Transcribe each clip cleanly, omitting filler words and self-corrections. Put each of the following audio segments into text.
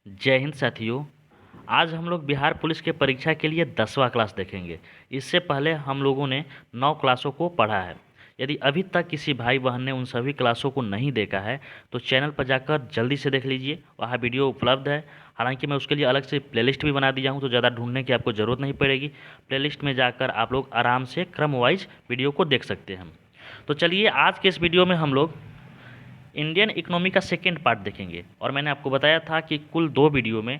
जय हिंद साथियों। आज हम लोग बिहार पुलिस के परीक्षा के लिए 10वां क्लास देखेंगे। इससे पहले हम लोगों ने 9 क्लासों को पढ़ा है। यदि अभी तक किसी भाई बहन ने उन सभी क्लासों को नहीं देखा है तो चैनल पर जाकर जल्दी से देख लीजिए, वहाँ वीडियो उपलब्ध है। हालांकि मैं उसके लिए अलग से प्लेलिस्ट भी बना दिया हूँ, तो ज़्यादा ढूंढने की आपको ज़रूरत नहीं पड़ेगी। प्लेलिस्ट में जाकर आप लोग आराम से क्रम वाइज वीडियो को देख सकते हैं। तो चलिए आज के इस वीडियो में हम लोग इंडियन इकोनॉमी का सेकेंड पार्ट देखेंगे। और मैंने आपको बताया था कि कुल 2 वीडियो में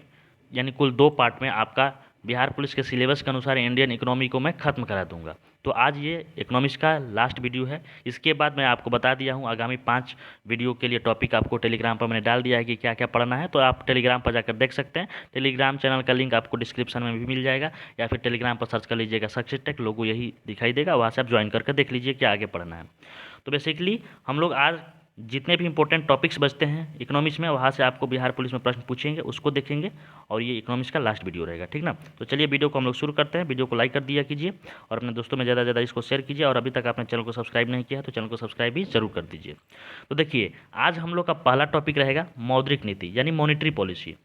यानी कुल 2 पार्ट में आपका बिहार पुलिस के सिलेबस के अनुसार इंडियन इकोनॉमी को मैं ख़त्म करा दूंगा। तो आज ये इकोनॉमिक्स का लास्ट वीडियो है। इसके बाद मैं आपको बता दिया हूँ आगामी 5 वीडियो के लिए टॉपिक आपको टेलीग्राम पर मैंने डाल दिया है कि क्या क्या पढ़ना है, तो आप टेलीग्राम पर जाकर देख सकते हैं। टेलीग्राम चैनल का लिंक आपको डिस्क्रिप्शन में भी मिल जाएगा, या फिर टेलीग्राम पर सर्च कर लीजिएगा सक्सेस टेक, लोगो यही दिखाई देगा, वहाँ से आप ज्वाइन करके देख लीजिए क्या आगे पढ़ना है। तो बेसिकली हम लोग आज जितने भी इंपॉर्टेंट टॉपिक्स बचते हैं इकोनॉमिक्स में, वहाँ से आपको बिहार पुलिस में प्रश्न पूछेंगे, उसको देखेंगे। और ये इकोनॉमिक्स का लास्ट वीडियो रहेगा, ठीक ना। तो चलिए वीडियो को हम लोग शुरू करते हैं। वीडियो को लाइक कर दिया कीजिए और अपने दोस्तों में ज़्यादा से ज़्यादा इसको शेयर कीजिए। और अभी तक आपने चैनल को सब्सक्राइब नहीं किया है तो चैनल को सब्सक्राइब भी जरूर कर दीजिए। तो देखिए आज हम लोग का पहला टॉपिक रहेगा मौद्रिक नीति यानी मॉनिटरी पॉलिसी।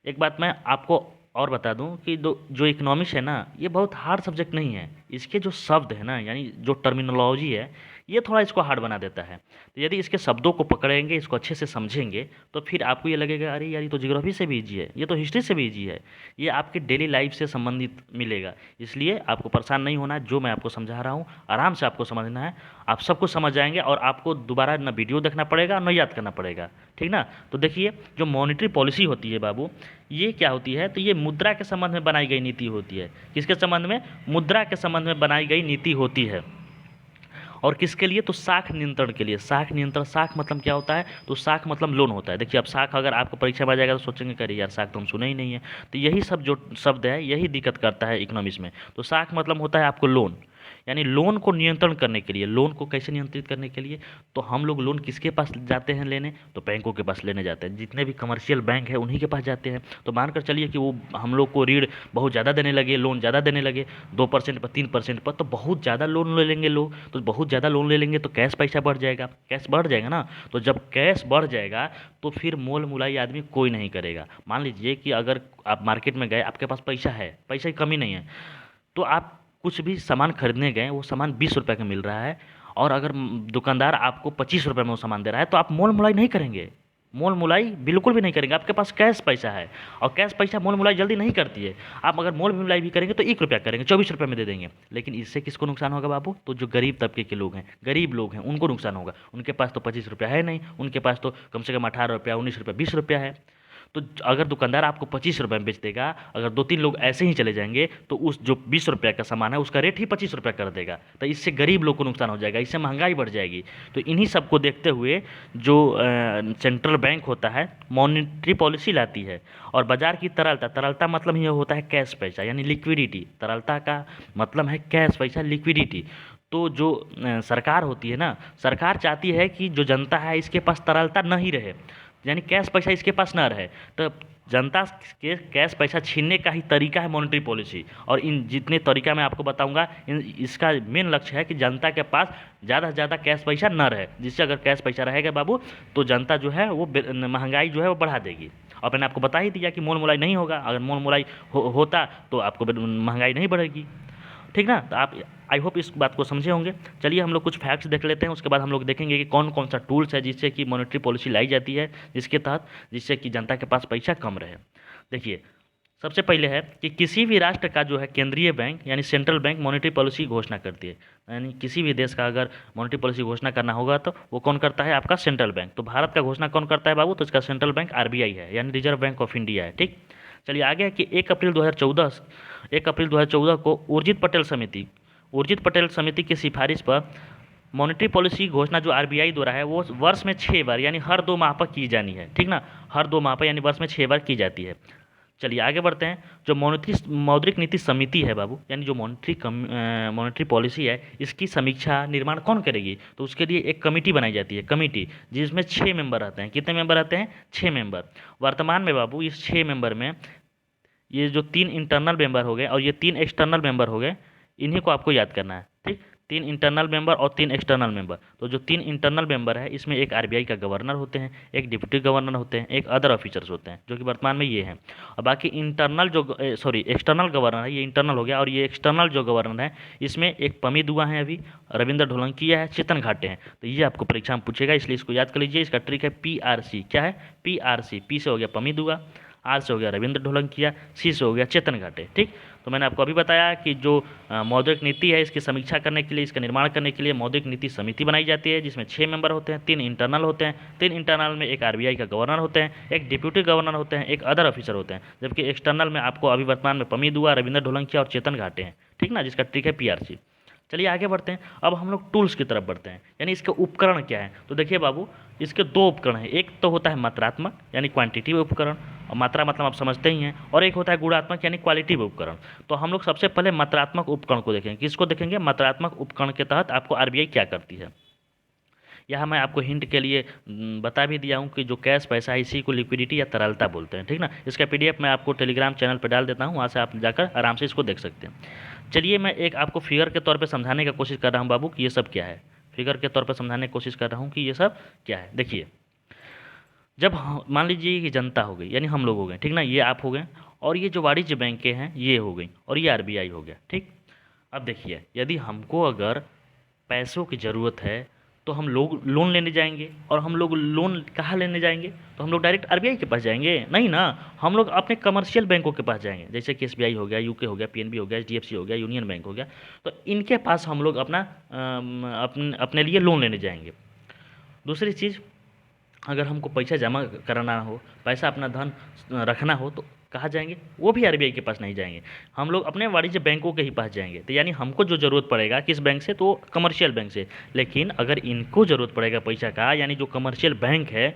एक बात मैं आपको और बता दूं कि जो इकोनॉमिक्स है ना, ये बहुत हार्ड सब्जेक्ट नहीं है। इसके जो शब्द है ना, यानी जो टर्मिनोलॉजी है, ये थोड़ा इसको हार्ड बना देता है। तो यदि इसके शब्दों को पकड़ेंगे, इसको अच्छे से समझेंगे, तो फिर आपको ये लगेगा अरे यार ये तो ज्योग्राफी से भी ईजी है, ये तो हिस्ट्री से भी ईजी है, ये आपके डेली लाइफ से संबंधित मिलेगा। इसलिए आपको परेशान नहीं होना है। जो मैं आपको समझा रहा हूँ आराम से आपको समझना है, आप सब कुछ समझ जाएंगे और आपको दोबारा ना वीडियो देखना पड़ेगा ना याद करना पड़ेगा, ठीक ना। तो देखिए जो मॉनिटरी पॉलिसी होती है बाबू, ये क्या होती है, तो ये मुद्रा के संबंध में बनाई गई नीति होती है। किसके संबंध में? मुद्रा के संबंध में बनाई गई नीति होती है। और किसके लिए? तो साख नियंत्रण के लिए। साख नियंत्रण, साख मतलब क्या होता है? तो साख मतलब लोन होता है। देखिए अब साख अगर आपको परीक्षा में आ जाएगा तो सोचेंगे कि अरे यार साख तो हम सुने ही नहीं है। तो यही सब जो शब्द है यही दिक्कत करता है इकोनॉमिक्स में। तो साख मतलब होता है आपको लोन, यानी लोन को नियंत्रण करने के लिए। लोन को कैसे नियंत्रित करने के लिए? तो हम लोग लोन किसके पास जाते हैं लेने? तो बैंकों के पास लेने जाते हैं। जितने भी कमर्शियल बैंक है उन्हीं के पास जाते हैं। तो मानकर चलिए कि वो हम लोग को ऋण बहुत ज़्यादा देने लगे, लोन ज़्यादा देने लगे, 2% पर 3% पर, तो बहुत ज़्यादा लोन ले लेंगे लोग। तो बहुत ज़्यादा लोन ले लेंगे तो कैश पैसा बढ़ जाएगा। कैश बढ़ जाएगा ना, तो जब कैश बढ़ जाएगा तो फिर मोल मुलाई आदमी कोई नहीं करेगा। मान लीजिए कि अगर आप मार्केट में गए, आपके पास पैसा है, पैसे की कमी नहीं है, तो आप कुछ भी सामान खरीदने गए, वो सामान 20 रुपये का मिल रहा है, और अगर दुकानदार आपको 25 रुपये में वो सामान दे रहा है, तो आप मोल मुलाई नहीं करेंगे। मोल मुलाई बिल्कुल भी नहीं करेंगे। आपके पास कैश पैसा है, और कैश पैसा मोल मुलाई जल्दी नहीं करती है। आप अगर मोल मुलाई भी करेंगे तो 1 रुपया करेंगे, 24 रुपये में दे देंगे। लेकिन इससे किसको नुकसान होगा बाबू? तो जो गरीब तबके के लोग हैं, गरीब लोग हैं, उनको नुकसान होगा। उनके पास तो 25 रुपया है नहीं, उनके पास तो कम से कम 18 रुपया, 19 रुपया, 20 रुपया है। तो अगर दुकानदार आपको 25 रुपये में बेच देगा, अगर 2-3 लोग ऐसे ही चले जाएंगे तो उस जो 20 रुपये का सामान है उसका रेट ही 25 रुपये कर देगा। तो इससे गरीब लोग को नुकसान हो जाएगा, इससे महंगाई बढ़ जाएगी। तो इन्हीं सबको देखते हुए जो सेंट्रल बैंक होता है मॉनिटरी पॉलिसी लाती है। और बाजार की तरलता, तरलता मतलब ये होता है कैश पैसा यानी लिक्विडिटी। तरलता का मतलब है कैश पैसा, लिक्विडिटी। तो जो सरकार होती है ना, सरकार चाहती है कि जो जनता है इसके पास तरलता नहीं रहे, यानी कैश पैसा इसके पास ना रहे। तो जनता के कैश पैसा छीनने का ही तरीका है मॉनेटरी पॉलिसी। और इन जितने तरीका मैं आपको बताऊंगा, इसका मेन लक्ष्य है कि जनता के पास ज़्यादा से ज़्यादा कैश पैसा ना रहे। जिससे अगर कैश पैसा रहेगा बाबू, तो जनता जो है वो महंगाई जो है वो बढ़ा देगी। और मैंने आपको बता ही दिया कि मोल मुलाई नहीं होगा। अगर मोल मुलाई होता तो आपको महंगाई नहीं बढ़ेगी, ठीक ना। तो आप आई होप इस बात को समझे होंगे। चलिए हम लोग कुछ फैक्ट्स देख लेते हैं, उसके बाद हम लोग देखेंगे कि कौन कौन सा टूल्स है जिससे कि मॉनेटरी पॉलिसी लाई जाती है, जिसके तहत जिससे कि जनता के पास पैसा कम रहे। देखिए सबसे पहले है कि किसी भी राष्ट्र का जो है केंद्रीय बैंक यानी सेंट्रल बैंक मॉनेटरी पॉलिसी घोषणा करती है। यानी किसी भी देश का अगर मॉनेटरी पॉलिसी घोषणा करना होगा तो वो कौन करता है? आपका सेंट्रल बैंक। तो भारत का घोषणा कौन करता है बाबू? तो इसका सेंट्रल बैंक आरबीआई है, यानी रिजर्व बैंक ऑफ इंडिया है, ठीक। चलिए आगे है कि 1 अप्रैल 2014 को उर्जित पटेल समिति की सिफारिश पर मॉनेटरी पॉलिसी घोषणा जो आरबीआई द्वारा है वो वर्ष में 6 बार यानी हर 2 माह पर की जानी है, ठीक ना। हर 2 माह पर यानी वर्ष में 6 बार की जाती है। चलिए आगे बढ़ते हैं। जो मौद्रिक नीति समिति है बाबू, यानी जो मॉनेटरी पॉलिसी है, इसकी समीक्षा निर्माण कौन करेगी? तो उसके लिए एक कमेटी बनाई जाती है, कमेटी जिसमें 6 मेंबर रहते हैं। कितने मेंबर रहते हैं? 6 मेंबर। वर्तमान में बाबू इस 6 मेंबर में ये जो 3 इंटरनल मेंबर हो गए और ये 3 एक्सटर्नल मेंबर हो गए, इन्हीं को आपको याद करना है, ठीक। 3 इंटरनल मेंबर और 3 एक्सटर्नल मेंबर। तो जो 3 इंटरनल मेंबर है इसमें एक आरबीआई का गवर्नर होते हैं, एक डिप्टी गवर्नर होते हैं, एक अदर ऑफिसर्स होते हैं, जो कि वर्तमान में ये हैं। और बाकी इंटरनल जो एक्सटर्नल गवर्नर है, ये इंटरनल हो गया, और ये एक्सटर्नल जो गवर्नर है इसमें एक पमी दुआ है, अभी रविंद्र ढोलंकिया है, चेतन घाटे हैं। तो ये आपको परीक्षा में पूछेगा, इसलिए इसको याद कर लीजिए। इसका ट्रिक है PRC। क्या है? PRC। पी से हो गया पमी दुआ, आर से हो गया रविंद्र ढोलंकिया, सी से हो गया चेतन घाटे। ठीक, तो मैंने आपको अभी बताया कि जो मौद्रिक नीति है इसकी समीक्षा करने के लिए, इसका निर्माण करने के लिए मौद्रिक नीति समिति बनाई जाती है, जिसमें 6 मेंबर होते हैं, 3 इंटरनल होते हैं, 3 इंटरनल में एक आरबीआई का गवर्नर होते हैं, एक डिप्यूटी गवर्नर होते हैं, एक अदर ऑफिसर होते हैं, जबकि एक्सटर्नल में आपको अभी वर्तमान में पमी दुआ, रविंद्र ढोलंकिया और चेतन घाटे हैं। ठीक ना, जिसका ट्रिक है PRC। चलिए आगे बढ़ते हैं। अब हम लोग टूल्स की तरफ बढ़ते हैं, यानी इसके उपकरण क्या है। तो देखिए बाबू, इसके 2 उपकरण हैं। एक तो होता है मात्रात्मक यानी क्वांटिटिव उपकरण, और मात्रा मतलब आप समझते ही हैं, और एक होता है गुणात्मक यानी क्वालिटिव उपकरण। तो हम लोग सबसे पहले मात्रात्मक उपकरण को देखेंगे। किसको देखेंगे? मात्रात्मक उपकरण के तहत आपको आरबीआई क्या करती है। यहाँ मैं आपको हिंट के लिए बता भी दिया हूँ कि जो कैश पैसा है इसी को लिक्विडिटी या तरलता बोलते हैं। ठीक ना, इसका PDF मैं आपको टेलीग्राम चैनल पर डाल देता हूँ, वहाँ से आप जाकर आराम से इसको देख सकते हैं। चलिए मैं एक आपको फिगर के तौर पे समझाने की कोशिश कर रहा हूँ बाबू कि ये सब क्या है। फिगर के तौर पे समझाने की कोशिश कर रहा हूँ कि ये सब क्या है। देखिए, जब मान लीजिए कि जनता हो गई, यानी हम लोग हो गए, ठीक ना, ये आप हो गए, और ये जो वाणिज्य बैंकें हैं ये हो गई, और ये आरबीआई हो गया। ठीक, अब देखिए, यदि हमको अगर पैसों की ज़रूरत है तो हम लोग लोन लेने जाएंगे, और हम लोग लोन कहाँ लेने जाएंगे? तो हम लोग डायरेक्ट आरबीआई के पास जाएंगे? नहीं ना, हम लोग अपने कमर्शियल बैंकों के पास जाएंगे, जैसे कि एसबीआई हो गया, यूके हो गया, पीएनबी हो गया, एचडीएफसी हो गया, यूनियन बैंक हो गया। तो इनके पास हम लोग अपने लिए लोन लेने जाएंगे। दूसरी चीज़, अगर हमको पैसा जमा कराना हो, पैसा अपना धन रखना हो, तो कहाँ जाएंगे? वो भी आरबीआई के पास नहीं जाएंगे, हम लोग अपने वाणिज्य बैंकों के ही पास जाएंगे। तो यानी हमको जो ज़रूरत पड़ेगा किस बैंक से? तो कमर्शियल बैंक से। लेकिन अगर इनको ज़रूरत पड़ेगा पैसा का, यानी जो कमर्शियल बैंक है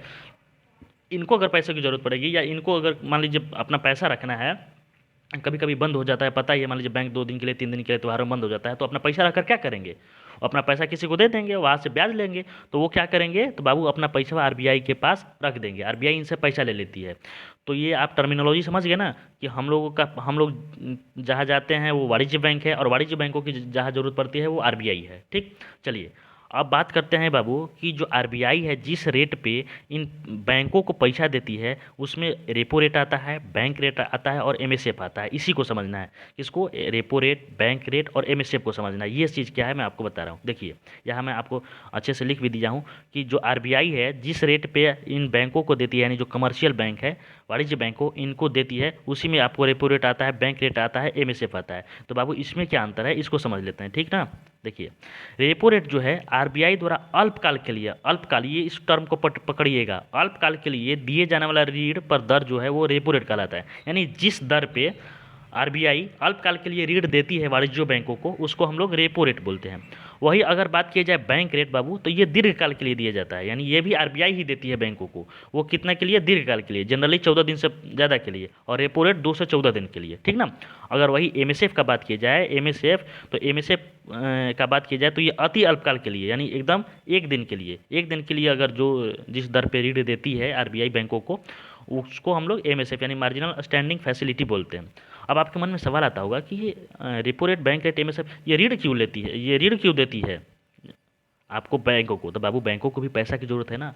इनको अगर पैसे की ज़रूरत पड़ेगी, या इनको अगर मान लीजिए अपना पैसा रखना है, कभी कभी बंद हो जाता है, पता ही है, मान लीजिए बैंक 2 दिन के लिए 3 दिन के लिए त्योहारों में बंद हो जाता है, तो अपना पैसा रखकर क्या करेंगे? अपना पैसा किसी को दे देंगे, वहाँ से ब्याज लेंगे। तो वो क्या करेंगे? तो बाबू अपना पैसा आरबीआई के पास रख देंगे, आरबीआई इनसे पैसा ले लेती है। तो ये आप टर्मिनोलॉजी समझ गए ना, कि हम लोग जहाँ जाते हैं वो वाणिज्य बैंक है, और वाणिज्य बैंकों की जहाँ जरूरत पड़ती है वो आरबीआई है। ठीक, चलिए अब बात करते हैं बाबू कि जो आरबीआई है जिस रेट पे इन बैंकों को पैसा देती है उसमें रेपो रेट आता है, बैंक रेट आता है, और एमएसएफ आता है। इसी को समझना है, किसको? रेपो रेट, बैंक रेट और एमएसएफ को समझना है। ये चीज़ क्या है मैं आपको बता रहा हूँ। देखिए, यहाँ मैं आपको अच्छे से लिख भी दिया हूँ कि जो आरबीआई है जिस रेट पे इन बैंकों को देती है, यानी जो कमर्शियल बैंक है, वाणिज्य बैंकों, इनको देती है, उसी में आपको रेपो रेट आता है, बैंक रेट आता है, एमएसएफ आता है। तो बाबू इसमें क्या अंतर है इसको समझ लेते हैं। ठीक ना, देखिए, रेपो रेट जो है आरबीआई द्वारा अल्पकाल के लिए, अल्पकाल, ये इस टर्म को पकड़िएगा, अल्पकाल के लिए दिए जाने वाला ऋण पर दर जो है वो रेपो रेट कहलाता है। यानी जिस दर पे आरबीआई अल्पकाल के लिए ऋण देती है वाणिज्य बैंकों को, उसको हम लोग रेपो रेट बोलते हैं। वही अगर बात की जाए बैंक रेट बाबू, तो ये दीर्घकाल के लिए दिया जाता है, यानी ये भी आरबीआई ही देती है बैंकों को। वो कितना के लिए? दीर्घकाल के लिए, जनरली 14 दिन से ज़्यादा के लिए, और रेपो रेट 2 से 14 दिन के लिए। ठीक ना, अगर वही एमएसएफ का बात की जाए, एमएसएफ, तो एमएसएफ का बात की जाए तो ये अति अल्पकाल के लिए, यानी एकदम 1 दिन के लिए, 1 दिन के लिए अगर जो जिस दर पे ऋण देती है आरबीआई बैंकों को, उसको हम लोग एमएसएफ यानी मार्जिनल स्टैंडिंग फैसिलिटी बोलते हैं। अब आपके मन में सवाल आता होगा कि ये repo rate, bank rate, MSF ये ऋण क्यों लेती है, ये ऋण क्यों देती है आपको, बैंकों को? तो बाबू बैंकों को भी पैसा की ज़रूरत है ना,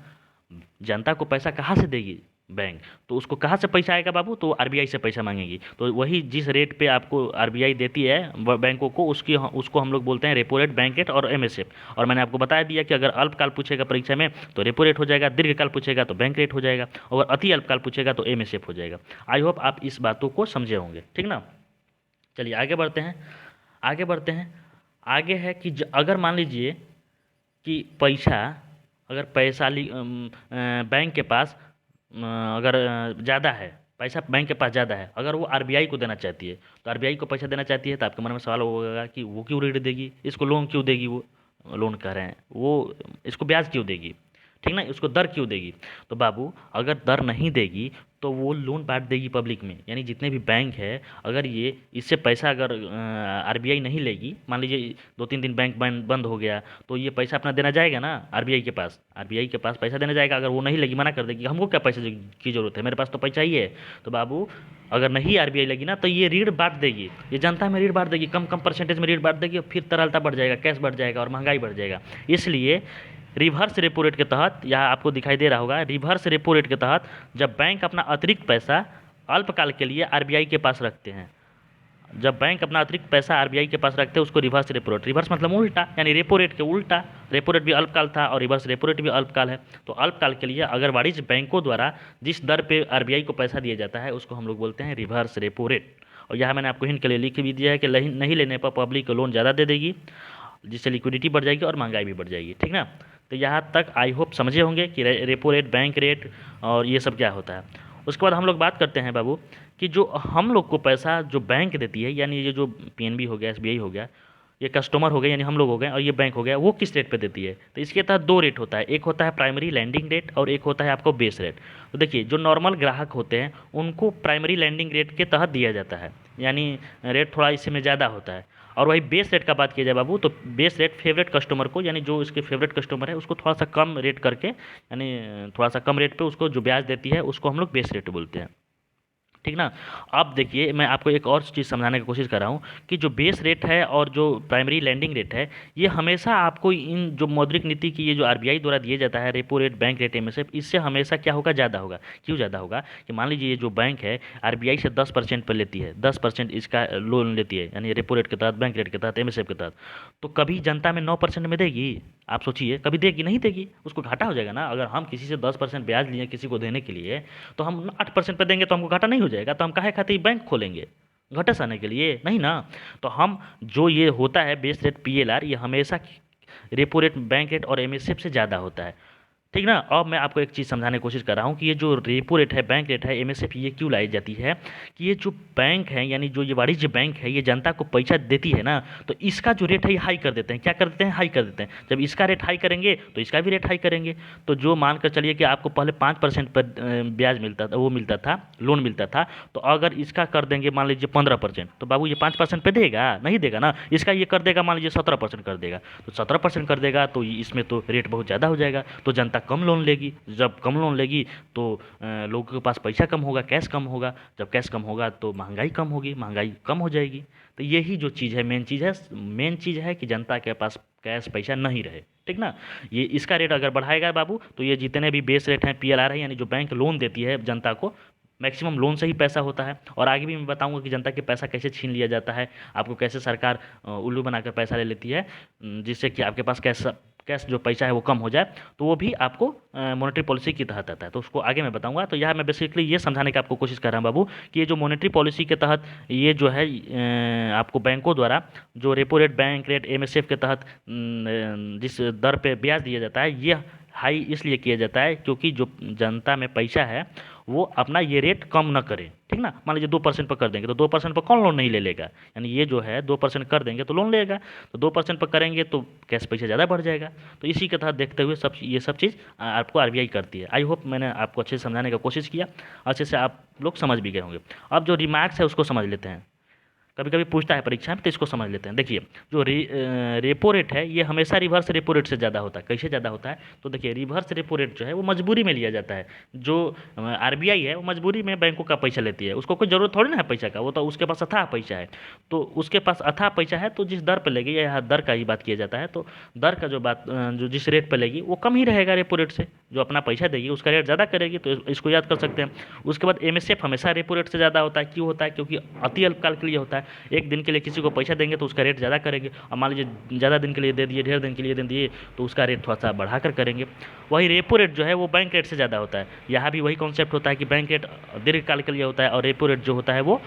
जनता को पैसा कहाँ से देगी बैंक? तो उसको कहाँ से पैसा आएगा बाबू? तो आरबीआई से पैसा मांगेगी। तो वही जिस रेट पे आपको आरबीआई देती है बैंकों को, उसको हम लोग बोलते हैं रेपो रेट, बैंक रेट और एमएसएफ। और मैंने आपको बता दिया कि अगर अल्पकाल पूछेगा परीक्षा में तो रेपो रेट हो जाएगा, दीर्घकाल पूछेगा तो बैंक रेट हो जाएगा, और अति अल्पकाल पूछेगा तो एमएसएफ हो जाएगा। आई होप आप इस बातों को समझे होंगे। ठीक ना, चलिए आगे बढ़ते हैं। आगे है कि अगर मान लीजिए कि अगर पैसा बैंक के पास अगर ज़्यादा है, पैसा बैंक के पास ज़्यादा है, अगर वो आरबीआई को देना चाहती है, तो आरबीआई को पैसा देना चाहती है, तो आपके मन में सवाल होगा कि वो क्यों ऋण देगी, इसको लोन क्यों देगी, वो लोन कह रहे हैं, वो इसको ब्याज क्यों देगी, ठीक ना, उसको दर क्यों देगी? तो बाबू अगर दर नहीं देगी तो वो लोन बांट देगी पब्लिक में, यानी जितने भी बैंक है, अगर ये इससे पैसा अगर आरबीआई नहीं लेगी, मान लीजिए 2-3 दिन बैंक बंद हो गया, तो ये पैसा अपना देना जाएगा ना आरबीआई के पास, आरबीआई के पास पैसा देना जाएगा। अगर वो नहीं लेगी, मना कर देगी, हमको क्या पैसे की ज़रूरत है, मेरे पास तो पैसा ही है, तो बाबू अगर नहीं आरबीआई लगी ना, तो ये ऋण बांट देगी, ये जनता में ऋण बांट देगी, कम कम परसेंटेज में ऋण बांट देगी, और फिर तरलता बढ़ जाएगा, कैश बढ़ जाएगा और महंगाई बढ़ जाएगा। इसलिए रिवर्स रेपो रेट के तहत, यहाँ आपको दिखाई दे रहा होगा, रिवर्स रेपो रेट के तहत जब बैंक अपना अतिरिक्त पैसा अल्पकाल के लिए आरबीआई के पास रखते हैं, जब बैंक अपना अतिरिक्त पैसा आरबीआई के पास रखते हैं, उसको रिवर्स रेपो रेट, रिवर्स मतलब उल्टा, यानी रेपो रेट के उल्टा। रेपो रेट भी अल्पकाल था और रिवर्स रेपो रेट भी अल्पकाल है। तो अल्पकाल के लिए अगर वाणिज्य बैंकों द्वारा जिस दर पे आरबीआई को पैसा दिया जाता है, उसको हम लोग बोलते हैं रिवर्स रेपो रेट। और यहाँ मैंने आपको हिंट के लिए लिख भी दिया है कि नहीं लेने पर पब्लिक को लोन ज़्यादा दे देगी, जिससे लिक्विडिटी बढ़ जाएगी और महंगाई भी बढ़ जाएगी, ठीक ना। तो यहाँ तक आई होप समझे होंगे कि रेपो रेट, बैंक रेट और ये सब क्या होता है। उसके बाद हम लोग बात करते हैं बाबू कि जो हम लोग को पैसा जो बैंक देती है, यानी ये जो पीएनबी हो गया, एसबीआई हो गया, ये कस्टमर हो गए यानी हम लोग हो गए, और ये बैंक हो गया, वो किस रेट पे देती है। तो इसके तहत दो रेट होता है, एक होता है प्राइमरी लैंडिंग रेट और एक होता है आपको बेस रेट। तो देखिए, जो नॉर्मल ग्राहक होते हैं उनको प्राइमरी लैंडिंग रेट के तहत दिया जाता है, यानी रेट थोड़ा इसमें ज़्यादा होता है। और वही बेस रेट का बात किया जाए बाबू, तो बेस रेट फेवरेट कस्टमर को, यानी जो इसके फेवरेट कस्टमर है उसको थोड़ा सा कम रेट करके, यानी थोड़ा सा कम रेट पे उसको जो ब्याज देती है, उसको हम लोग बेस रेट बोलते हैं, ठीक ना। अब देखिए, मैं आपको एक और चीज़ समझाने की कोशिश कर रहा हूँ कि जो बेस रेट है और जो प्राइमरी लैंडिंग रेट है, ये हमेशा आपको इन जो मौद्रिक नीति की ये जो आरबीआई द्वारा दिया जाता है, repo rate, bank rate, MSF, इससे हमेशा क्या होगा, ज़्यादा होगा। क्यों ज़्यादा होगा कि मान लीजिए ये जो बैंक है आरबीआई से 10% पर लेती है, 10% इसका लोन लेती है, यानी रेपो रेट के तहत, बैंक रेट के तहत, एमएसएफ के तहत, तो कभी जनता में 9% में देगी? आप सोचिए, कभी देगी? नहीं देगी, उसको घाटा हो जाएगा ना। अगर हम किसी से 10% ब्याज लिए किसी को देने के लिए, तो हम 8% पे देंगे तो हमको घाटा नहीं हो जाएगा? तो हम काहे खातिर बैंक खोलेंगे? घाटा सहने के लिए नहीं ना। तो हम जो ये होता है बेस रेट, पीएलआर, ये हमेशा रेपो रेट, बैंक रेट और एमएसएफ से ज़्यादा होता है, ठीक ना। अब मैं आपको एक चीज़ समझाने की कोशिश कर रहा हूँ कि ये जो रेपो रेट है, बैंक रेट है, एमएसएफ, ये क्यों लाई जाती है कि ये जो बैंक है, यानी जो ये वाणिज्य बैंक है, ये जनता को पैसा देती है ना, तो इसका जो रेट है ये हाई कर देते हैं। क्या कर देते हैं? हाई कर देते हैं। जब इसका रेट हाई करेंगे तो इसका भी रेट हाई करेंगे। तो जो मानकर चलिए कि आपको पहले 5% पर ब्याज मिलता था, वो मिलता था, लोन मिलता था, तो अगर इसका कर देंगे मान लीजिए 15%, तो बाबू ये 5% पे देगा? नहीं देगा ना। इसका ये कर देगा, मान लीजिए 17% कर देगा, तो 17% कर देगा, तो इसमें तो रेट बहुत ज़्यादा हो जाएगा, तो जनता कम लोन लेगी। जब कम लोन लेगी तो लोगों के पास पैसा कम होगा, कैश कम होगा। जब कैश कम होगा तो महंगाई कम होगी, महंगाई कम हो जाएगी। तो यही जो चीज़ है, मेन चीज़ है कि जनता के पास कैश पैसा नहीं रहे, ठीक ना। ये इसका रेट अगर बढ़ाएगा बाबू, तो ये जितने भी बेस रेट हैं, पीएलआर है, यानी जो बैंक लोन देती है जनता को, मैक्सिमम लोन से ही पैसा होता है। और आगे भी मैं बताऊंगा कि जनता के पैसा कैसे छीन लिया जाता है, आपको कैसे सरकार उल्लू बनाकर पैसा ले लेती है, जिससे कि आपके पास कैश जो पैसा है वो कम हो जाए, तो वो भी आपको मॉनेटरी पॉलिसी के तहत आता है। तो उसको आगे मैं बताऊंगा। तो यहाँ मैं बेसिकली ये समझाने की आपको कोशिश कर रहा हूँ बाबू कि ये जो मॉनेटरी पॉलिसी के तहत ये जो है आपको बैंकों द्वारा जो repo rate, bank rate, MSF के तहत जिस दर पे ब्याज दिया जाता है, ये हाई इसलिए किया जाता है क्योंकि जो जनता में पैसा है वो अपना ये रेट कम ना करे, ठीक ना। मान लीजिए 2% पर कर देंगे तो 2% पर कौन लोन नहीं ले लेगा, यानी ये जो है 2% कर देंगे तो लोन लेगा, तो 2% पर करेंगे तो कैश पैसा ज़्यादा बढ़ जाएगा। तो इसी के तहत देखते हुए ये सब चीज़ आपको आरबीआई करती है। आई होप मैंने आपको अच्छे से समझाने का कोशिश किया, अच्छे से आप लोग समझ भी गए होंगे। अब जो रिमार्क्स है उसको समझ लेते हैं, कभी कभी पूछता है परीक्षा में, तो इसको समझ लेते हैं। देखिए, जो रेपो रेट है ये हमेशा रिवर्स रेपो रेट से ज़्यादा होता है। कैसे ज़्यादा होता है? तो देखिए, रिवर्स रेपो रेट जो है वो मजबूरी में लिया जाता है। जो आरबीआई है वो मजबूरी में बैंकों का पैसा लेती है, उसको कोई ज़रूरत थोड़ी ना है पैसा का, वो तो उसके पास अथाह पैसा है। तो उसके पास अथाह पैसा है, तो जिस दर पर लेगी, यहाँ दर का ही बात किया जाता है, तो दर का जो जिस रेट पर लेगी वो कम ही रहेगा रेपो रेट से। जो अपना पैसा देगी उसका रेट ज़्यादा करेगी, तो इसको याद कर सकते हैं। उसके बाद एमएसएफ हमेशा रेपो रेट से ज़्यादा होता है। क्यों होता है? क्योंकि अति अल्पकाल के लिए होता है। एक दिन के लिए किसी को पैसा देंगे तो उसका रेट ज़्यादा करेंगे, और मान लीजिए ज़्यादा दिन के लिए दे दिए, ढेर दिन के लिए दे दिए, तो उसका रेट थोड़ा सा बढ़ाकर करेंगे। वही रेपो रेट जो है वो बैंक रेट से ज़्यादा होता है। यहाँ भी वही कॉन्सेप्ट होता है कि बैंक रेट दीर्घकाल के लिए होता है और रेपो रेट जो होता है वो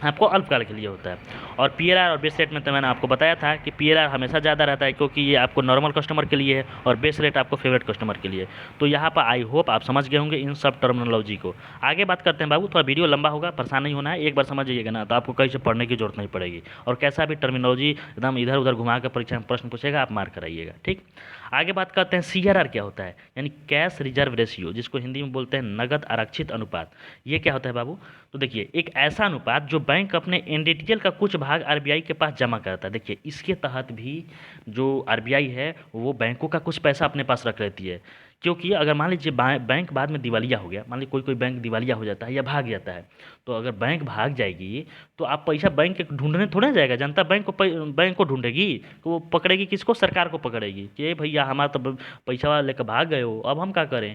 आपको अल्पकाल के लिए होता है। और पीएलआर और बेस रेट में तो मैंने आपको बताया था कि पीएलआर हमेशा ज़्यादा रहता है क्योंकि ये आपको नॉर्मल कस्टमर के लिए है, और बेस रेट आपको फेवरेट कस्टमर के लिए। तो यहाँ पर आई होप आप समझ गए होंगे इन सब टर्मिनोलॉजी को। आगे बात करते हैं बाबू, थोड़ा वीडियो लंबा होगा, परेशान नहीं होना है, एक बार समझ जाइएगा ना तो आपको कहीं से पढ़ने की जरूरत नहीं पड़ेगी। और कैसा भी टर्मिनोलॉजी एकदम इधर उधर घुमा कर परीक्षा में प्रश्न पूछेगा, आप मार कराइएगा, ठीक। आगे बात करते हैं सीआरआर क्या होता है, यानी कैश रिजर्व रेशियो, जिसको हिंदी में बोलते हैं नगद आरक्षित अनुपात। ये क्या होता है बाबू? तो देखिए, एक ऐसा अनुपात जो बैंक अपने एनडीटीएल का कुछ भाग आरबीआई के पास जमा करता है। देखिए, इसके तहत भी जो आरबीआई है वो बैंकों का कुछ पैसा अपने पास रख लेती है, क्योंकि अगर मान लीजिए बैंक बाद में दिवालिया हो गया, मान लीजिए कोई कोई बैंक दिवालिया हो जाता है या भाग जाता है, तो अगर बैंक भाग जाएगी तो आप पैसा बैंक के ढूंढने थोड़ा ना जाएगा, जनता बैंक को ढूंढेगी, तो वो पकड़ेगी किसको? सरकार को पकड़ेगी कि "ए भैया, हमारा तो पैसा लेकर भाग गए हो, अब हम क्या करें"।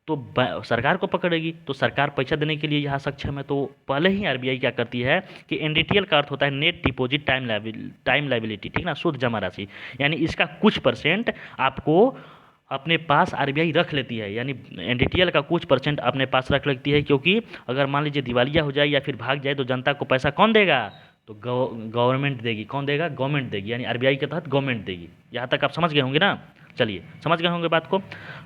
तो सरकार को पकड़ेगी, तो सरकार पैसा देने के लिए यहाँ सक्षम है। तो पहले ही आरबीआई क्या करती है कि एनडीटीएल का अर्थ होता है नेट डिपॉजिट टाइम लायबिलिटी, ठीक ना, शुद्ध जमा राशि, यानी इसका कुछ परसेंट आपको अपने पास आरबीआई रख लेती है, यानी एनडीटीएल का कुछ परसेंट अपने पास रख लेती है, क्योंकि अगर मान लीजिए दिवालिया हो जाए या फिर भाग जाए तो जनता को पैसा कौन देगा? तो गवर्नमेंट देगी। कौन देगा? गवर्नमेंट देगी, यानी आरबीआई के तहत गवर्नमेंट देगी। यहाँ तक आप समझ गए होंगे ना? चलिए, समझ गए होंगे बात को।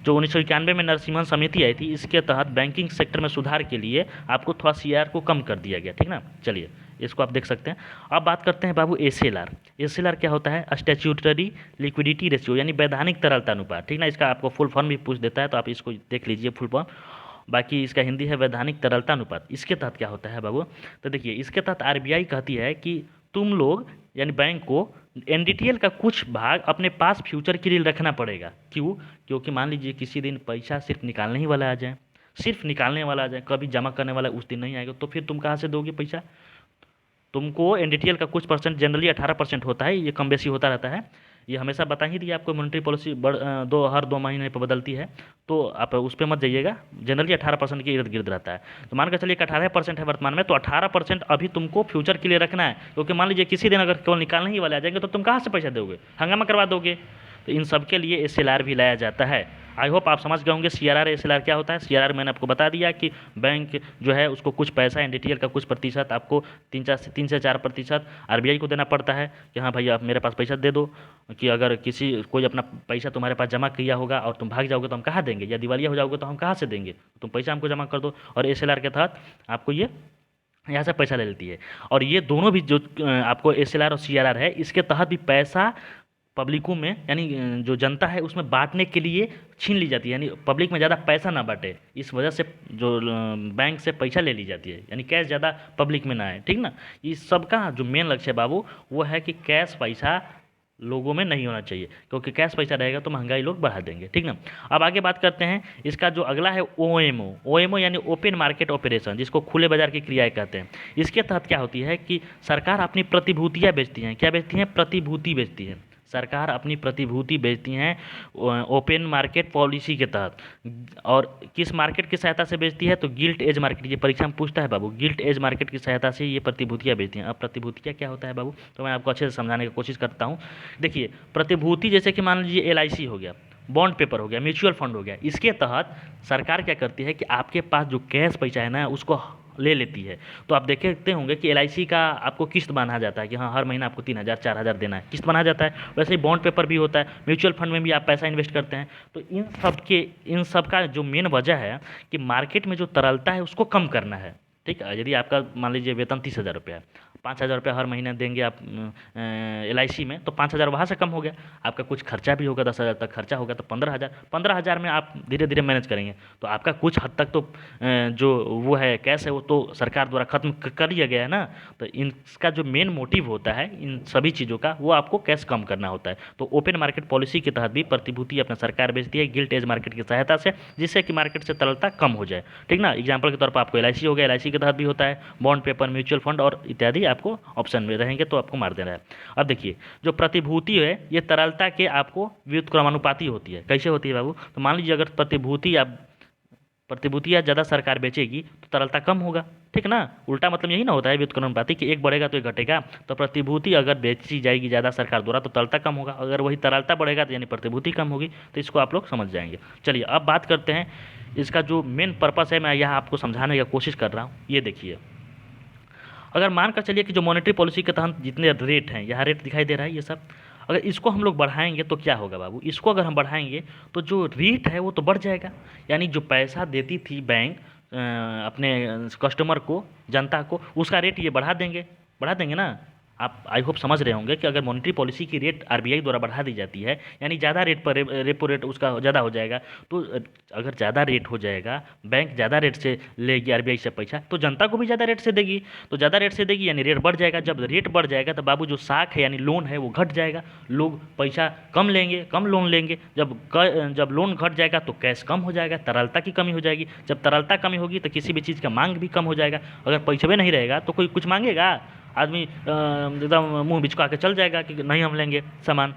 जो 1991 में नरसिम्हन समिति आई थी, इसके तहत बैंकिंग सेक्टर में सुधार के लिए आपको थोड़ा सीआर को कम कर दिया गया, ठीक ना। चलिए, इसको आप देख सकते हैं। अब बात करते हैं बाबू एसएलआर। एसएलआर क्या होता है? स्टैट्यूटरी लिक्विडिटी रेशियो, यानी वैधानिक तरलता अनुपात, ठीक ना। इसका आपको फुल फॉर्म भी पूछ देता है, तो आप इसको देख लीजिए फुल फॉर्म। बाकी इसका हिंदी है वैधानिक तरलता अनुपात। इसके तहत क्या होता है बाबू? तो देखिए, इसके तहत आरबीआई कहती है कि तुम लोग यानी बैंक को एनडीटीएल का कुछ भाग अपने पास फ्यूचर के लिए रखना पड़ेगा। क्यों? क्योंकि मान लीजिए किसी दिन पैसा सिर्फ निकालने ही वाला आ जाए, सिर्फ निकालने वाला आ जाए, कभी जमा करने वाला उस दिन नहीं आएगा, तो फिर तुम कहाँ से दोगे पैसा? तुमको एनडीटीएल का कुछ परसेंट, जनरली 18% होता है, ये कम बेसी होता रहता है। ये हमेशा बता ही दिया आपको, मॉनेटरी पॉलिसी हर 2 महीने पर बदलती है, तो आप उस पर मत जाइएगा। जनरली 18% के इर्द गिर्द रहता है। तो मान कर चलिए कि 18% है वर्तमान में, तो 18% अभी तुमको फ्यूचर के लिए रखना है, क्योंकि मान लीजिए किसी दिन अगर केवल निकालने ही वाले आ जाएंगे तो तुम कहाँ से पैसा दोगे? हंगामा करवा दोगे। तो इन सब के लिए एसएलआर भी लाया जाता है। आई होप आप समझ गए होंगे सीआरआर एसएलआर क्या होता है। सीआरआर मैंने आपको बता दिया कि बैंक जो है उसको कुछ पैसा, एनडीटीएल का कुछ प्रतिशत आपको 3 से 4% आरबीआई को देना पड़ता है कि हाँ भाई आप मेरे पास पैसा दे दो, कि अगर कोई अपना पैसा तुम्हारे पास जमा किया होगा और तुम भाग जाओगे तो हम कहाँ देंगे, या दिवालिया हो जाओगे तो हम कहाँ से देंगे? तुम पैसा हमको जमा कर दो। और एसएलआर के तहत आपको ये यहाँ से पैसा ले लेती है। और ये दोनों भी जो आपको एसएलआर और सीआरआर है, इसके तहत भी पैसा पब्लिकों में, यानी जो जनता है उसमें बांटने के लिए छीन ली जाती है, यानी पब्लिक में ज़्यादा पैसा ना बांटे, इस वजह से जो बैंक से पैसा ले ली जाती है, यानी कैश ज़्यादा पब्लिक में ना आए, ठीक ना। इस सब का जो मेन लक्ष्य है बाबू वो है कि कैश पैसा लोगों में नहीं होना चाहिए, क्योंकि कैश पैसा रहेगा तो महंगाई लोग बढ़ा देंगे, ठीक ना। अब आगे बात करते हैं, इसका जो अगला है ओएमओ। ओएमओ यानी ओपन मार्केट ऑपरेशन, जिसको खुले बाजार की क्रियाएं कहते हैं। इसके तहत क्या होती है कि सरकार अपनी प्रतिभूतियाँ बेचती हैं। क्या बेचती हैं? प्रतिभूति बेचती है। सरकार अपनी प्रतिभूति बेचती हैं ओपन मार्केट पॉलिसी के तहत। और किस मार्केट की सहायता से बेचती है? तो गिल्ट एज मार्केट। ये परीक्षा में पूछता है बाबू, गिल्ट एज मार्केट की सहायता से ये प्रतिभूतियाँ बेचती हैं। अब प्रतिभूतियाँ क्या होता है बाबू, तो मैं आपको अच्छे से समझाने की कोशिश करता हूँ। देखिए, प्रतिभूति जैसे कि मान लीजिए एलआईसी हो गया, बॉन्ड पेपर हो गया, म्यूचुअल फंड हो गया, इसके तहत सरकार क्या करती है कि आपके पास जो कैश पैसा है ना उसको ले लेती है। तो आप देखते होंगे कि एलआईसी का आपको किस्त बना जाता है कि हाँ हर महीना आपको 3,000 4,000 देना है, किस्त बना जाता है। वैसे ही बॉन्ड पेपर भी होता है, म्यूचुअल फंड में भी आप पैसा इन्वेस्ट करते हैं। तो इन सब का जो मेन वजह है कि मार्केट में जो तरलता है उसको कम करना है, ठीक है। यदि आपका मान लीजिए वेतन 30,000 रुपया है, 5,000 रुपया हर महीने देंगे आप एलआईसी में, तो 5,000 वहाँ से कम हो गया। आपका कुछ खर्चा भी होगा, 10,000 तक खर्चा होगा, तो 15,000 में आप धीरे धीरे मैनेज करेंगे। तो आपका कुछ हद तक तो जो वो है कैश है वो तो सरकार द्वारा खत्म कर लिया गया है ना। तो इसका जो मेन मोटिव होता है इन सभी चीज़ों का, वो आपको कैश कम करना होता है। तो ओपन मार्केट पॉलिसी के तहत भी प्रतिभूति अपना सरकार बेचती है गिल्ट एज मार्केट की सहायता से, जिससे कि मार्केट से तरलता कम हो जाए, ठीक ना। एग्जाम्पल के तौर पर आपको एलआईसी हो गया, एलआईसी के तहत भी होता है, बॉन्ड पेपर, म्यूचुअल फंड और इत्यादि आपको ऑप्शन में रहेंगे तो आपको मार देना है। अब देखिए, जो प्रतिभूति है ये तरलता के आपको व्युत्क्रमानुपाती होती है। कैसे होती है बाबू? तो मान लीजिए अगर प्रतिभूतियाँ ज़्यादा सरकार बेचेगी तो तरलता कम होगा, ठीक ना। उल्टा मतलब यही ना होता है व्युत्क्रमानुपाती कि एक बढ़ेगा तो एक घटेगा। तो प्रतिभूति अगर बेची जाएगी ज़्यादा सरकार द्वारा तो तरलता कम होगा, अगर वही तरलता बढ़ेगा तो यानी प्रतिभूति कम होगी। तो इसको आप लोग समझ जाएंगे। चलिए अब बात करते हैं इसका जो मेन पर्पस है, मैं यहाँ आपको समझाने की कोशिश कर रहा हूँ। ये देखिए, अगर मान कर चलिए कि जो मॉनेटरी पॉलिसी के तहत जितने रेट हैं, यहाँ रेट दिखाई दे रहा है ये सब, अगर इसको हम लोग बढ़ाएंगे तो क्या होगा बाबू? इसको अगर हम बढ़ाएंगे तो जो रेट है वो तो बढ़ जाएगा, यानी जो पैसा देती थी बैंक अपने कस्टमर को, जनता को, उसका रेट ये बढ़ा देंगे ना। आप आई होप समझ रहे होंगे कि अगर मॉनेटरी पॉलिसी की रेट आरबीआई द्वारा बढ़ा दी जाती है, यानी ज़्यादा रेट पर रेपो रेट उसका ज़्यादा हो जाएगा, तो अगर ज़्यादा रेट हो जाएगा, बैंक ज़्यादा रेट से लेगी आरबीआई से पैसा, तो जनता को भी ज़्यादा रेट से देगी, तो ज़्यादा रेट से देगी यानी रेट बढ़ जाएगा। जब रेट बढ़ जाएगा तो बाबू जो साख है यानी लोन है वो घट जाएगा, लोग पैसा कम लेंगे, कम लोन लेंगे। जब लोन घट जाएगा तो कैश कम हो जाएगा, तरलता की कमी हो जाएगी। जब तरलता कमी होगी तो किसी भी चीज़ का मांग भी कम हो जाएगा। अगर पैसे भी नहीं रहेगा तो कोई कुछ मांगेगा? आदमी एकदम मुंह बिचका के चल जाएगा कि नहीं हम लेंगे सामान।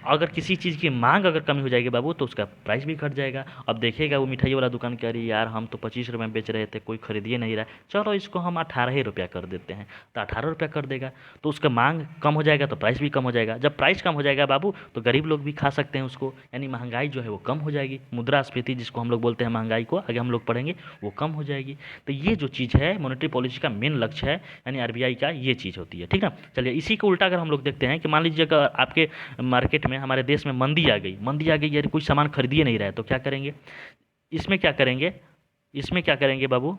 अगर किसी चीज़ की मांग अगर कमी हो जाएगी बाबू, तो उसका प्राइस भी घट जाएगा। अब देखिएगा वो मिठाई वाला दुकान कह रही है यार हम तो 25 रुपये में बेच रहे थे, कोई खरीद ही नहीं रहा, चलो इसको हम 18 ही रुपया कर देते हैं, तो 18 रुपया कर देगा, तो उसका मांग कम हो जाएगा तो प्राइस भी कम हो जाएगा। जब प्राइस कम हो जाएगा बाबू तो गरीब लोग भी खा सकते हैं उसको, यानी महंगाई जो है वो कम हो जाएगी। मुद्रास्फीति जिसको हम लोग बोलते हैं महंगाई को, आगे हम लोग पढ़ेंगे, वो कम हो जाएगी। तो ये जो चीज़ है मॉनेटरी पॉलिसी का मेन लक्ष्य है, यानी आरबीआई का ये चीज़ होती है, ठीक ना। चलिए इसी को उल्टा अगर हम लोग देखते हैं कि मान लीजिए अगर आपके मार्केट में, हमारे देश में मंदी आ गई, मंदी आ गई यार कोई सामान खरीद ही नहीं रहा है, तो क्या करेंगे? इसमें क्या करेंगे? इसमें क्या करेंगे बाबू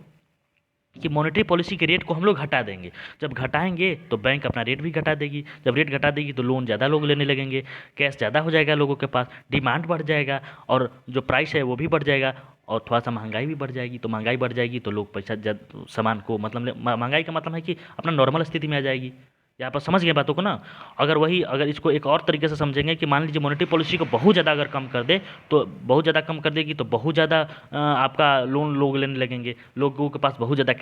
कि मॉनेटरी पॉलिसी के रेट को हम लोग घटा देंगे। जब घटाएंगे तो बैंक अपना रेट भी घटा देगी, जब रेट घटा देगी तो लोन ज़्यादा लोग लेने लगेंगे, कैश ज़्यादा हो जाएगा लोगों के पास, डिमांड बढ़ जाएगा और जो प्राइस है वो भी बढ़ जाएगा, और थोड़ा सा महंगाई भी बढ़ जाएगी। तो महंगाई बढ़ जाएगी तो लोग पैसा सामान को मतलब महंगाई का मतलब है कि अपना नॉर्मल स्थिति में आ जाएगी। यहाँ पर समझ गए बातों को ना। अगर इसको एक और तरीके से समझेंगे कि मान लीजिए मॉनेटरी पॉलिसी को बहुत ज़्यादा अगर कम कर दे, तो बहुत ज़्यादा कम कर देगी तो बहुत ज़्यादा आपका लोन लोग लेने लगेंगे, लोगों के पास बहुत ज़्यादा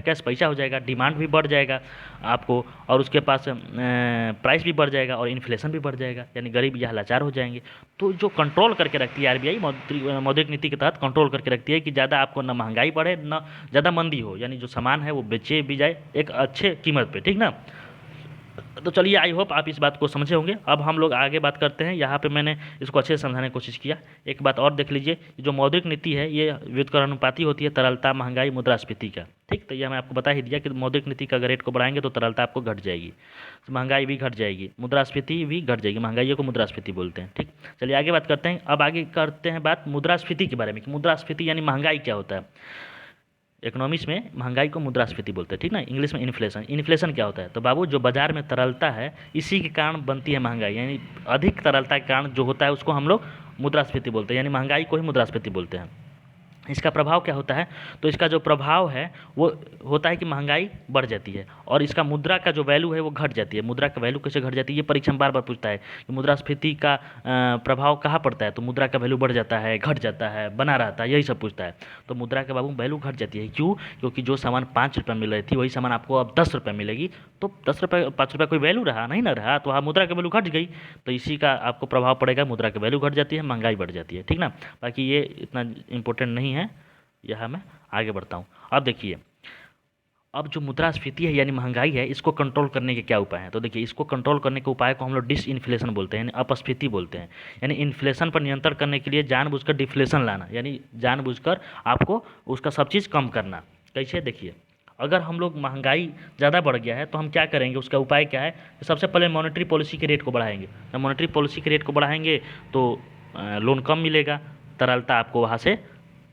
कैश पैसा हो जाएगा, डिमांड भी बढ़ जाएगा आपको, और उसके पास प्राइस भी बढ़ जाएगा और इन्फ्लेशन भी बढ़ जाएगा, यानी गरीब या लाचार हो जाएंगे। तो जो कंट्रोल करके रखती है आरबीआई मौद्रिक नीति के तहत कंट्रोल करके रखती है कि ज़्यादा आपको ना महंगाई बढ़े ना ज़्यादा मंदी हो, यानी जो सामान है वो बेचे भी जाए एक अच्छे कीमत पे, ठीक ना। तो चलिए आई होप आप इस बात को समझे होंगे। अब हम लोग आगे बात करते हैं। यहाँ पे मैंने इसको अच्छे से समझाने की कोशिश किया। एक बात और देख लीजिए, जो मौद्रिक नीति है ये व्युत्क्रमानुपाती होती है तरलता, महंगाई, मुद्रास्फीति का, ठीक। तो ये मैं आपको बता ही दिया कि मौद्रिक नीति का अगर रेट को बढ़ाएंगे तो तरलता आपको घट जाएगी, महंगाई भी घट जाएगी, मुद्रास्फीति भी घट जाएगी, महंगाई को मुद्रास्फीति बोलते हैं, ठीक। चलिए आगे बात करते हैं। अब आगे करते हैं बात मुद्रास्फीति के बारे में कि मुद्रास्फीति यानी महंगाई क्या होता है। इकोनॉमिक्स में महंगाई को मुद्रास्फीति बोलते हैं, ठीक ना। इंग्लिश में इन्फ्लेशन। इन्फ्लेशन क्या होता है? तो बाबू जो बाजार में तरलता है इसी के कारण बनती है महंगाई, यानी अधिक तरलता के कारण जो होता है उसको हम लोग मुद्रास्फीति बोलते हैं, यानी महंगाई को ही मुद्रास्फीति बोलते हैं। इसका प्रभाव क्या होता है? तो इसका जो प्रभाव है वो होता है कि महंगाई बढ़ जाती है और इसका मुद्रा का जो वैल्यू है वो घट जाती है। मुद्रा का वैल्यू कैसे घट जाती है, ये परीक्षा में बार बार पूछता है कि मुद्रास्फीति का प्रभाव कहाँ पड़ता है। तो मुद्रा का वैल्यू बढ़ जाता है, घट जाता है, बना रहता है, यही सब पूछता है। तो मुद्रा के बाबू वैल्यू घट जाती है। क्यों? क्योंकि जो सामान 5 रुपये मिल रही थी वही सामान आपको अब 10 रुपये मिलेगी, तो 10 रुपये 5 रुपये कोई वैल्यू रहा नहीं, ना रहा, तो मुद्रा की वैल्यू घट गई, तो इसी का आपको प्रभाव पड़ेगा। मुद्रा की वैल्यू घट जाती है, महंगाई बढ़ जाती है, ठीक ना। बाकी ये इतना इंपॉर्टेंट नहीं है, यह मैं आगे बढ़ता हूँ। अब देखिए, अब जो मुद्रास्फीति है यानी महंगाई है, इसको कंट्रोल करने के क्या उपाय हैं? तो देखिए, इसको कंट्रोल करने के उपाय को हम लोग डिसइन्फ्लेशन बोलते हैं, यानी अपस्फीति बोलते हैं। यानी इन्फ्लेशन पर नियंत्रण करने के लिए जानबूझकर डिफ्लेशन लाना, यानी जानबूझकर आपको उसका सब चीज़ कम करना। कैसे? देखिए, अगर हम लोग महंगाई ज़्यादा बढ़ गया है तो हम क्या करेंगे, उसका उपाय क्या है? सबसे पहले मॉनेटरी पॉलिसी के रेट को बढ़ाएंगे। जब मॉनेटरी पॉलिसी के रेट को बढ़ाएंगे तो लोन कम मिलेगा, तरलता आपको वहाँ से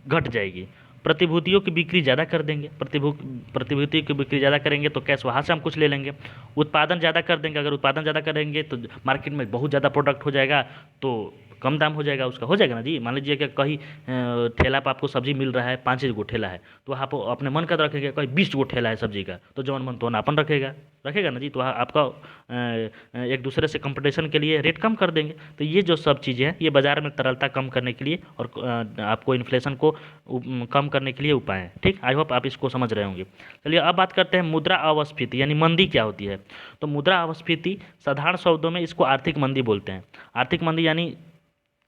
घट जाएगी। प्रतिभूतियों की बिक्री ज़्यादा कर देंगे, प्रतिभूतियों की बिक्री ज़्यादा करेंगे तो कैश वहाँ से हम कुछ ले लेंगे। उत्पादन ज़्यादा कर देंगे, अगर उत्पादन ज़्यादा करेंगे तो मार्केट में बहुत ज़्यादा प्रोडक्ट हो जाएगा, तो कम दाम हो जाएगा उसका, हो जाएगा ना जी। मान लीजिए कि कहीं ठेला पर आपको सब्जी मिल रहा है, 5 गो ठेला है, तो आप अपने मन का रखेंगे, कहीं 20 गो ठेला है सब्जी का, तो जौन मन तो अपन रखेगा ना जी। तो आपका एक दूसरे से कंपटीशन के लिए रेट कम कर देंगे। तो ये जो सब चीज़ें हैं ये बाज़ार में तरलता कम करने के लिए और आपको इन्फ्लेशन को कम करने के लिए उपाय हैं, ठीक। आई होप आप इसको समझ रहे होंगे। चलिए अब बात करते हैं मुद्रा अवस्फीति यानी मंदी क्या होती है। तो मुद्रा अवस्फीति साधारण शब्दों में इसको आर्थिक मंदी बोलते हैं। आर्थिक मंदी यानी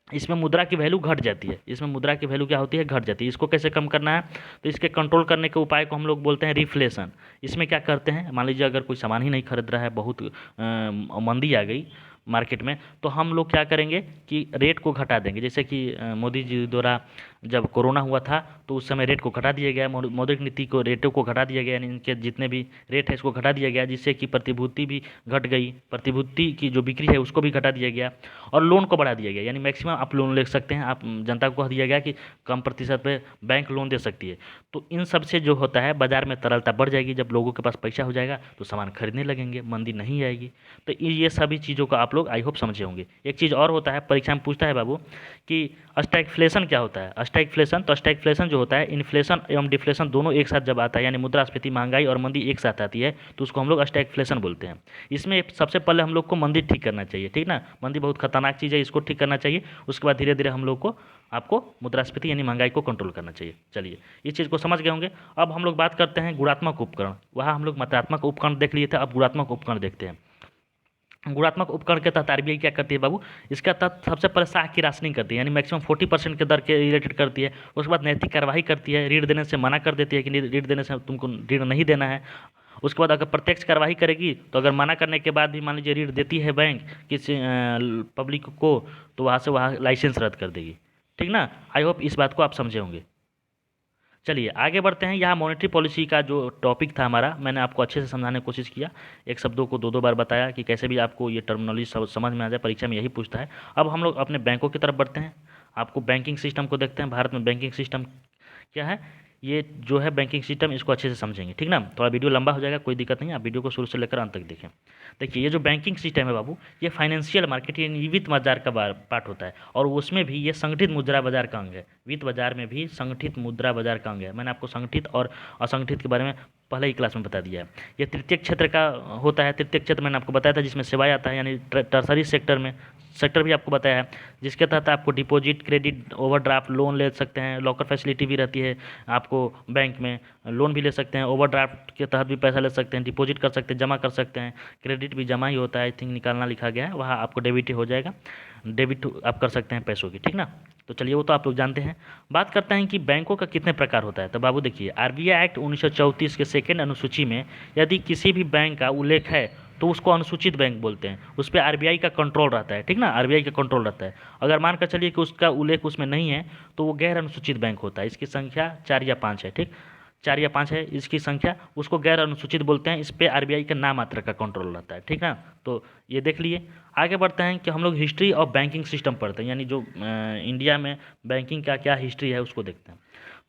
इसमें मुद्रा की वैल्यू घट जाती है, इसमें मुद्रा की वैल्यू क्या होती है, घट जाती है। इसको कैसे कम करना है? तो इसके कंट्रोल करने के उपाय को हम लोग बोलते हैं रिफ्लेशन। इसमें क्या करते हैं, मान लीजिए अगर कोई सामान ही नहीं खरीद रहा है, बहुत मंदी आ गई मार्केट में, तो हम लोग क्या करेंगे कि रेट को घटा देंगे। जैसे कि मोदी जी द्वारा जब कोरोना हुआ था तो उस समय रेट को घटा दिया गया, मौद्रिक नीति को रेटों को घटा दिया गया, यानी इनके जितने भी रेट है इसको घटा दिया गया, जिससे कि प्रतिभूति भी घट गई, प्रतिभूति की जो बिक्री है उसको भी घटा दिया गया और लोन को बढ़ा दिया गया, यानी मैक्सिमम आप लोन ले सकते हैं, आप जनता को कह दिया गया कि कम प्रतिशत पे बैंक लोन दे सकती है। तो इन सब से जो होता है बाजार में तरलता बढ़ जाएगी, जब लोगों के पास पैसा हो जाएगा तो सामान खरीदने लगेंगे, मंदी नहीं आएगी। तो ये सभी चीज़ों को आप लोग आई होप समझे होंगे। एक चीज़ और होता है, परीक्षा में पूछता है बाबू कि स्टैगफ्लेशन क्या होता है। स्टैगफ्लेशन, तो स्टैगफ्लेशन जो होता है इन्फ्लेशन एवं डिफ्लेशन दोनों एक साथ जब आता है, यानी मुद्रास्फीति, महंगाई और मंदी एक साथ आती है, तो उसको हम लोग स्टैगफ्लेशन बोलते हैं। इसमें सबसे पहले हम लोग को मंदी ठीक करना चाहिए, ठीक ना, मंदी बहुत खतरनाक चीज़ है, इसको ठीक करना चाहिए। उसके बाद धीरे धीरे हम लोग को आपको मुद्रास्फीति यानी महंगाई को कंट्रोल करना चाहिए। चलिए इस चीज़ को समझ गए होंगे। अब हम लोग बात करते हैं गुणात्मक उपकरण। वहाँ हम लोग मात्रात्मक उपकरण देख लिए थे, अब गुणात्मक उपकरण देखते हैं। गुणात्मक उपकरण के तहत आरबीआई क्या करती है बाबू, इसका तहत सबसे पहले साख की राशनिंग करती है, यानी मैक्सिमम 40% के दर के रिलेटेड करती है। उसके बाद नैतिक कार्यवाही करती है, ऋण देने से मना कर देती है कि ऋण देने से तुमको ऋण नहीं देना है। उसके बाद अगर प्रत्यक्ष कार्रवाई करेगी तो अगर मना करने के बाद भी मान लीजिए ऋण देती है बैंक किसी पब्लिक को, तो वहाँ से वहाँ लाइसेंस रद्द कर देगी, ठीक ना। आई होप इस बात को आप समझे होंगे। चलिए आगे बढ़ते हैं। यहाँ मॉनेटरी पॉलिसी का जो टॉपिक था हमारा, मैंने आपको अच्छे से समझाने की कोशिश किया, एक शब्दों को दो दो बार बताया कि कैसे भी आपको ये टर्मिनोलॉजी समझ में आ जाए, परीक्षा में यही पूछता है। अब हम लोग अपने बैंकों की तरफ बढ़ते हैं, आपको बैंकिंग सिस्टम को देखते हैं। भारत में बैंकिंग सिस्टम क्या है, ये जो है बैंकिंग सिस्टम, इसको अच्छे से समझेंगे, ठीक ना। थोड़ा वीडियो लंबा हो जाएगा, कोई दिक्कत नहीं, आप वीडियो को शुरू से लेकर अंत तक देखें। देखिए ये जो बैंकिंग सिस्टम है बाबू, ये फाइनेंशियल मार्केट यानी वित्त बाजार का पार्ट होता है, और उसमें भी ये संगठित मुद्रा बाजार का अंग है। वित्त बाजार में भी संगठित मुद्रा बाजार का अंग है। मैंने आपको संगठित और असंगठित के बारे में पहले ही क्लास में बता दिया है। ये तृतीय क्षेत्र का होता है। तृतीय क्षेत्र मैंने आपको बताया था जिसमें सेवाएं आता है, यानी टर्सरी सेक्टर भी आपको बताया है, जिसके तहत आपको डिपॉजिट, क्रेडिट, ओवरड्राफ्ट, लोन ले सकते हैं, लॉकर फैसिलिटी भी रहती है आपको बैंक में, लोन भी ले सकते हैं, ओवरड्राफ्ट के तहत भी पैसा ले सकते हैं, डिपॉजिट कर सकते हैं, जमा कर सकते हैं, क्रेडिट भी जमा ही होता है, आई थिंक निकालना लिखा गया है, वहाँ आपको डेबिट ही हो जाएगा, डेबिट आप कर सकते हैं पैसों की, ठीक ना। तो चलिए वो तो आप लोग जानते हैं। बात करते हैं कि बैंकों का कितने प्रकार होता है। तो बाबू देखिए, आरबीआई एक्ट 1934 के सेकेंड अनुसूची में यदि किसी भी बैंक का उल्लेख है तो उसको अनुसूचित बैंक बोलते हैं, उस पर आरबीआई का कंट्रोल रहता है, ठीक ना, आरबीआई का कंट्रोल रहता है। अगर मान कर चलिए कि उसका उल्लेख उसमें नहीं है तो वो गैर अनुसूचित बैंक होता है। इसकी संख्या 4 या 5 है, ठीक, 4 या 5 है इसकी संख्या, उसको गैर अनुसूचित बोलते हैं। इस पर आरबीआई का नाम मात्र का कंट्रोल रहता है, ठीक ना। तो ये देख लिए। आगे बढ़ते हैं कि हम लोग हिस्ट्री ऑफ बैंकिंग सिस्टम पढ़ते हैं, यानी जो इंडिया में बैंकिंग का क्या हिस्ट्री है उसको देखते हैं।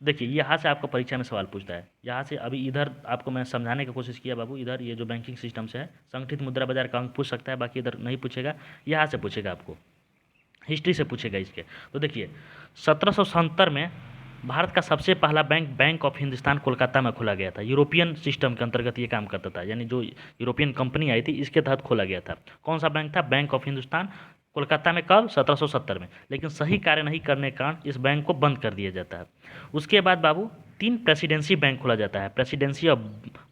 देखिए यहाँ से आपको परीक्षा में सवाल पूछता है, यहाँ से अभी इधर आपको मैं समझाने की कोशिश किया बाबू, इधर ये जो बैंकिंग सिस्टम से है, संगठित मुद्रा बाजार का अंक पूछ सकता है, बाकी इधर नहीं पूछेगा, यहाँ से पूछेगा आपको, हिस्ट्री से पूछेगा इसके। तो देखिए 1770 में भारत का सबसे पहला bank bank of Hindustan Kolkata में खोला गया था। यूरोपियन सिस्टम के अंतर्गत ये काम करता था, यानी जो यूरोपियन कंपनी आई थी इसके तहत खोला गया था। कौन सा बैंक था, बैंक ऑफ हिंदुस्तान, कोलकाता में, कब, 1770 में। लेकिन सही कार्य नहीं करने के कारण इस बैंक को बंद कर दिया जाता है। उसके बाद बाबू 3 प्रेसिडेंसी बैंक खोला जाता है। प्रेसिडेंसी ऑफ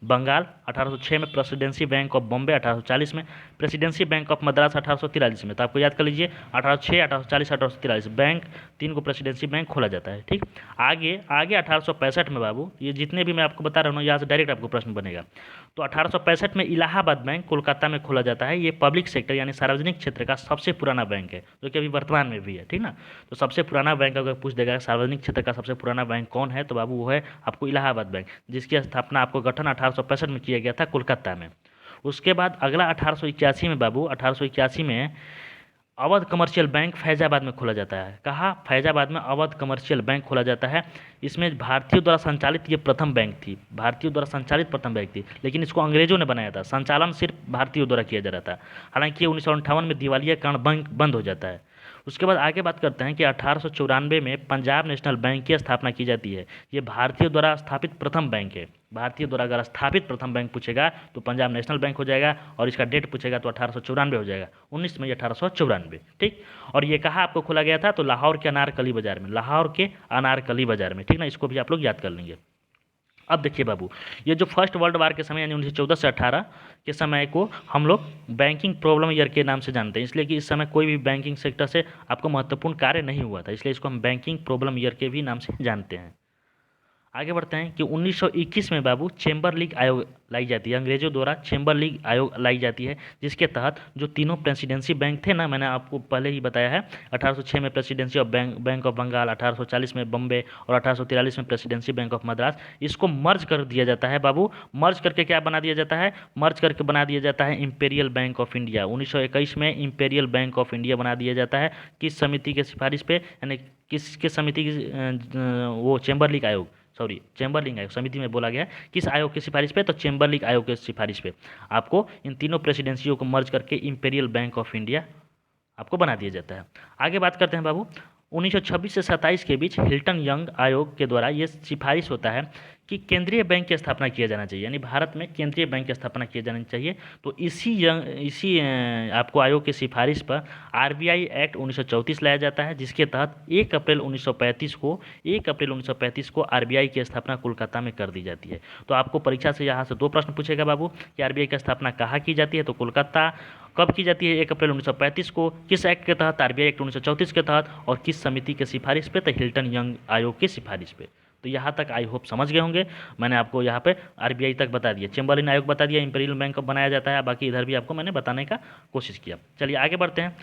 बंगाल 1806 में, प्रेसिडेंसी बैंक ऑफ बॉम्बे 1840 में, प्रेसिडेंसी बैंक ऑफ मद्रास 1843 में। तो आपको याद कर लीजिए 1806, 1840, 1843 बैंक, 3 को प्रेसिडेंसी बैंक खोला जाता है, ठीक। आगे आगे 1865 में बाबू, ये जितने भी मैं आपको बता रहा हूँ यहाँ से डायरेक्ट आपको प्रश्न बनेगा। तो 1865 में इलाहाबाद बैंक कोलकाता में खोला जाता है। ये पब्लिक सेक्टर यानी सार्वजनिक क्षेत्र का सबसे पुराना बैंक है, जो कि अभी वर्तमान में भी है, ठीक ना। तो सबसे पुराना बैंक अगर पूछ देगा सार्वजनिक क्षेत्र का सबसे पुराना बैंक कौन है, तो बाबू वो है आपको इलाहाबाद बैंक, जिसकी स्थापना आपको गठन 1865 में किया गया था कोलकाता में। उसके बाद अगला 1881 में बाबू, 1881 में अवध कमर्शियल बैंक फैजाबाद में खोला जाता है। कहाँ, फैजाबाद में अवध कमर्शियल बैंक खोला जाता है। इसमें भारतीयों द्वारा संचालित ये प्रथम बैंक थी, भारतीयों द्वारा संचालित प्रथम बैंक थी, लेकिन इसको अंग्रेजों ने बनाया था, संचालन सिर्फ भारतीयों द्वारा किया जा रहा था। हालांकि 1958 में दिवालिया कारण बैंक बंद हो जाता है। उसके बाद आगे बात करते हैं कि 1894 में पंजाब नेशनल बैंक की स्थापना की जाती है। ये भारतीयों द्वारा स्थापित प्रथम बैंक है। भारतीयों द्वारा अगर स्थापित प्रथम बैंक पूछेगा तो पंजाब नेशनल बैंक हो जाएगा, और इसका डेट पूछेगा तो 1894 हो जाएगा, 19 मई 1894, ठीक। और ये कहाँ आपको खोला गया था, तो लाहौर के अनारकली बाजार में, लाहौर के अनारकली बाजार में, ठीक ना। इसको भी आप लोग याद कर लेंगे। अब देखिए बाबू, ये जो फर्स्ट वर्ल्ड वार के समय यानी 1914 से 18 के समय को हम लोग बैंकिंग प्रॉब्लम ईयर के नाम से जानते हैं, इसलिए कि इस समय कोई भी बैंकिंग सेक्टर से आपको महत्वपूर्ण कार्य नहीं हुआ था, इसलिए इसको हम बैंकिंग प्रॉब्लम ईयर के भी नाम से जानते हैं। आगे बढ़ते हैं कि 1921 में बाबू चेंबर लीग आयोग लाई जाती है, अंग्रेजों द्वारा चेंबर लीग आयोग लाई जाती है, जिसके तहत जो तीनों प्रेसिडेंसी बैंक थे ना, मैंने आपको पहले ही बताया है, 1806 में presidency of bank of Bengal, 1840 में बम्बे और 1843 में प्रेसिडेंसी बैंक ऑफ मद्रास, इसको मर्ज कर दिया जाता है बाबू। मर्ज करके क्या बना दिया जाता है? मर्ज करके बना दिया जाता है इंपीरियल बैंक ऑफ इंडिया। 1921 में इंपीरियल बैंक ऑफ इंडिया बना दिया जाता है। किस समिति के सिफारिश पे, यानी किसके समिति की वो चेंबर लीग आयोग, सॉरी चेंबर लीग आयोग, समिति में बोला गया है किस आयोग की सिफारिश पे, तो चेंबर लीग आयोग की सिफारिश पे आपको इन तीनों प्रेसिडेंसियों को मर्ज करके इंपीरियल बैंक ऑफ इंडिया आपको बना दिया जाता है। आगे बात करते हैं बाबू, 1926 से 27 के बीच हिल्टन यंग आयोग के द्वारा ये सिफारिश होता है कि केंद्रीय बैंक की स्थापना किया जाना चाहिए, यानी भारत में केंद्रीय बैंक की स्थापना किया जाना चाहिए। तो इसी आपको आयोग की सिफारिश पर आरबीआई एक्ट 1934 लाया जाता है, जिसके तहत 1 अप्रैल 1935 को आरबीआई की स्थापना कोलकाता में कर दी जाती है। तो आपको परीक्षा से यहाँ से 2 प्रश्न पूछेगा बाबू कि आरबीआई की स्थापना कहाँ की जाती है, तो कोलकाता। कब की जाती है? 1 अप्रैल 1935 को। किस एक्ट के तहत? आरबीआई एक्ट 1934 के तहत। और किस समिति के सिफारिश पे? तो हिल्टन यंग आयोग की सिफारिश पे। तो यहाँ तक आई होप समझ गए होंगे। मैंने आपको यहाँ पे आरबीआई तक बता दिया, चेंबरलिन आयोग बता दिया, इंपीरियल बैंक कब बनाया जाता है, बाकी इधर भी आपको मैंने बताने का कोशिश किया। चलिए आगे बढ़ते हैं।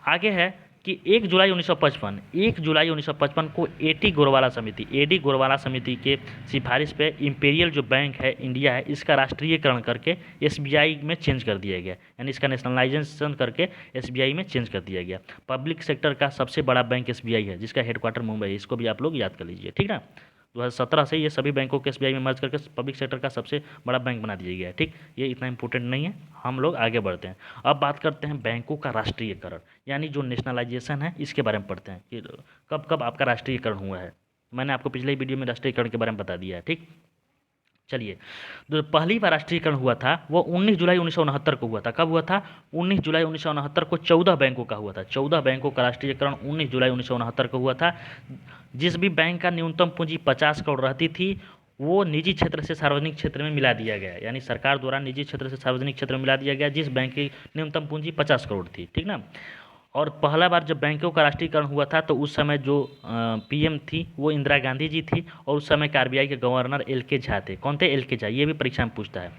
आगे है कि 1 जुलाई 1955 को एडी गोरवाला समिति के सिफारिश पे इंपीरियल जो बैंक है इंडिया है, इसका राष्ट्रीयकरण करके एसबीआई में चेंज कर दिया गया, यानी इसका नेशनलाइजेशन करके एसबीआई में चेंज कर दिया गया। पब्लिक सेक्टर का सबसे बड़ा बैंक एसबीआई है, जिसका हेडक्वार्टर मुंबई है, इसको भी आप लोग याद कर लीजिए, ठीक ना। 2017 से ये सभी बैंकों को एसबीआई में मर्ज करके पब्लिक सेक्टर का सबसे बड़ा बैंक बना दिया गया है, ठीक। ये इतना इंपॉर्टेंट नहीं है, हम लोग आगे बढ़ते हैं। अब बात करते हैं बैंकों का राष्ट्रीयकरण, यानी जो नेशनलाइजेशन है इसके बारे में पढ़ते हैं कि कब कब आपका राष्ट्रीयकरण हुआ है। मैंने आपको पिछले वीडियो में राष्ट्रीयकरण के बारे में बता दिया है, ठीक। चलिए, जो पहली बार राष्ट्रीयकरण हुआ था वो 19 जुलाई 1969 को हुआ था। कब हुआ था? 19 जुलाई 1969 को 14 बैंकों का हुआ था। 14 बैंकों का राष्ट्रीयकरण 19 जुलाई 1969 को हुआ था। जिस भी बैंक का न्यूनतम पूंजी 50 करोड़ रहती थी, वो निजी क्षेत्र से सार्वजनिक क्षेत्र में मिला दिया गया, यानी सरकार द्वारा निजी क्षेत्र से सार्वजनिक क्षेत्र में मिला दिया गया जिस बैंक की न्यूनतम पूंजी 50 करोड़ थी, ठीक ना। और पहला बार जब बैंकों का राष्ट्रीयकरण हुआ था तो उस समय जो पीएम थी वो इंदिरा गांधी जी थी, और उस समय के आरबीआई के गवर्नर एल के झा थे। कौन थे? एल के झा। ये भी परीक्षा में पूछता है।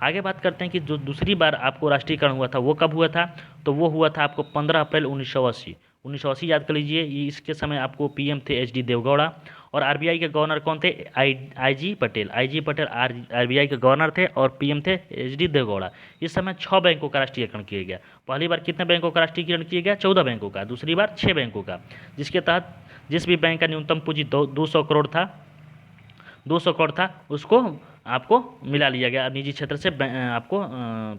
आगे बात करते हैं कि जो दूसरी बार आपको राष्ट्रीयकरण हुआ था वो कब हुआ था, तो वो हुआ था आपको 15 अप्रैल 1980। 1980 याद कर लीजिए। ये इसके समय आपको पीएम थे एच डी देवगौड़ा, और आरबीआई के गवर्नर कौन थे? आई जी पटेल आरबीआई के गवर्नर थे, और पीएम थे एच डी देवगौड़ा। इस समय 6 बैंकों का राष्ट्रीयकरण किया गया। पहली बार कितने बैंकों का राष्ट्रीयकरण किया गया? 14 बैंकों का। दूसरी बार 6 बैंकों का, जिसके तहत जिस भी बैंक का न्यूनतम पूंजी 200 करोड़ था, 200 करोड़ था, उसको आपको मिला लिया गया निजी क्षेत्र से आपको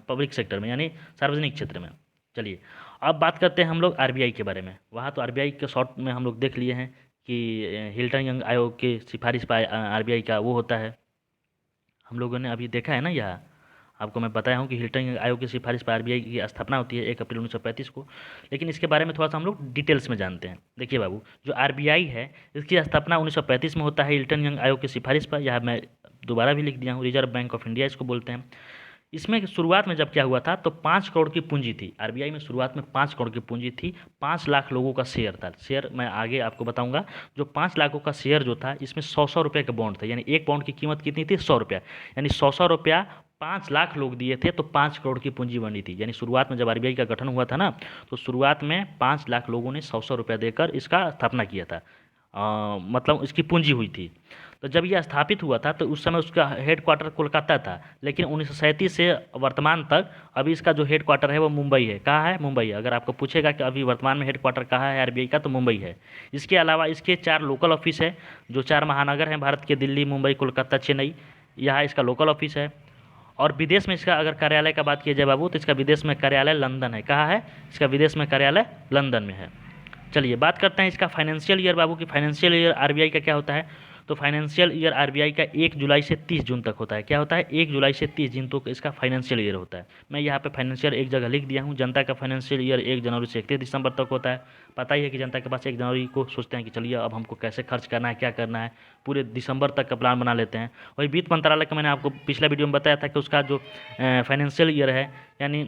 पब्लिक सेक्टर में, यानी सार्वजनिक क्षेत्र में। चलिए अब बात करते हैं हम लोग आरबीआई के बारे में। वहाँ तो आरबीआई के शॉर्ट में हम लोग देख लिए हैं कि हिल्टन यंग आयोग के सिफारिश पर आरबीआई का वो होता है, हम लोगों ने अभी देखा है ना। यह आपको मैं बताया हूँ कि हिल्टन यंग आयोग की सिफारिश पर आरबीआई की स्थापना होती है 1 अप्रैल 1935 को। लेकिन इसके बारे में थोड़ा सा हम लोग डिटेल्स में जानते हैं। देखिए बाबू, जो आरबीआई है इसकी स्थापना 1935 में होता है हिल्टन यंग आयोग की सिफारिश पर। यह मैं दोबारा भी लिख दिया हूँ, रिजर्व बैंक ऑफ इंडिया इसको बोलते हैं। इसमें शुरुआत में जब क्या हुआ था तो 5 करोड़ की पूंजी थी आरबीआई में। शुरुआत में 5 करोड़ की पूंजी थी, 5 लाख लोगों का शेयर था। शेयर मैं आगे आपको बताऊंगा। जो 5 लाखों का शेयर जो था, इसमें 100 रुपये का बॉन्ड था, यानी 1 बॉन्ड की कीमत कितनी थी? 100 रुपया, यानी 100 रुपया 5 लाख लोग दिए थे तो 5 करोड़ की पूंजी बनी थी। यानी शुरुआत में जब आरबीआई का गठन हुआ था ना, तो शुरुआत में 5 लाख लोगों ने 100 रुपया देकर इसका स्थापना किया था, मतलब इसकी पूंजी हुई थी। तो जब यह स्थापित हुआ था तो उस समय उसका हेडक्वार्टर कोलकाता था, लेकिन 1937 से वर्तमान तक अभी इसका जो हेडक्वार्टर है वो मुंबई है। कहाँ है? मुंबई है। अगर आपको पूछेगा कि अभी वर्तमान में हेडक्वार्टर कहाँ है आरबीआई का, तो मुंबई है। इसके अलावा इसके 4 लोकल ऑफिस है, जो 4 महानगर हैं भारत के, दिल्ली, मुंबई, कोलकाता, चेन्नई। यहाँ इसका लोकल ऑफिस है। और विदेश में इसका अगर कार्यालय का बात किया जाए बाबू, तो इसका विदेश में कार्यालय लंदन है। कहाँ है? इसका विदेश में कार्यालय लंदन में है। चलिए बात करते हैं इसका फाइनेंशियल ईयर बाबू की। फाइनेंशियल ईयर आरबीआई का क्या होता है? तो फाइनेंशियल ईयर आरबीआई का 1 जुलाई से 30 जून तक होता है। क्या होता है? 1 जुलाई से 30 जून तक इसका फाइनेंशियल ईयर होता है। मैं यहाँ पे फाइनेंशियल एक जगह लिख दिया हूँ। जनता का फाइनेंशियल ईयर 1 जनवरी से 31 दिसंबर तक होता है। पता ही है कि जनता के पास 1 जनवरी को सोचते हैं कि चलिए अब हमको कैसे खर्च करना है, क्या करना है, पूरे दिसंबर तक का प्लान बना लेते हैं। वही वित्त मंत्रालय का मैंने आपको पिछला वीडियो में बताया था कि उसका जो फाइनेंशियल ईयर है, यानी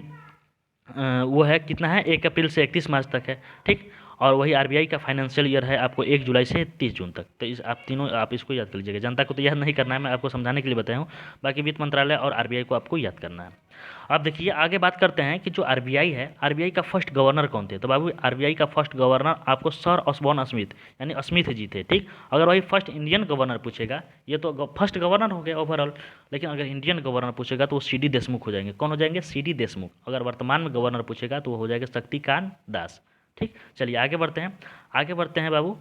वो है कितना है? 1 अप्रैल से 31 मार्च तक है, ठीक। और वही आरबीआई का फाइनेंशियल ईयर है आपको 1 जुलाई से 30 जून तक। तो इस आप तीनों आप इसको याद कर लीजिएगा। जनता को तो याद नहीं करना है, मैं आपको समझाने के लिए बताया हूँ। बाकी वित्त मंत्रालय और आरबीआई को आपको याद करना है। अब देखिए आगे बात करते हैं कि जो आरबीआई है, आरबीआई का फर्स्ट गवर्नर कौन थे। तो बाबू आरबीआई का फर्स्ट गवर्नर आपको सर ऑसबॉर्न स्मिथ यानी स्मिथ जी थे, ठीक। अगर वही फर्स्ट इंडियन गवर्नर पूछेगा, ये तो फर्स्ट गवर्नर हो गया ओवरऑल, लेकिन अगर इंडियन गवर्नर पूछेगा तो वो सीडी देशमुख हो जाएंगे। कौन हो जाएंगे? सीडी देशमुख। अगर वर्तमान में गवर्नर पूछेगा तो वो हो जाएगा शक्तिकांत दास, ठीक। चलिए आगे बढ़ते हैं, आगे बढ़ते हैं बाबू।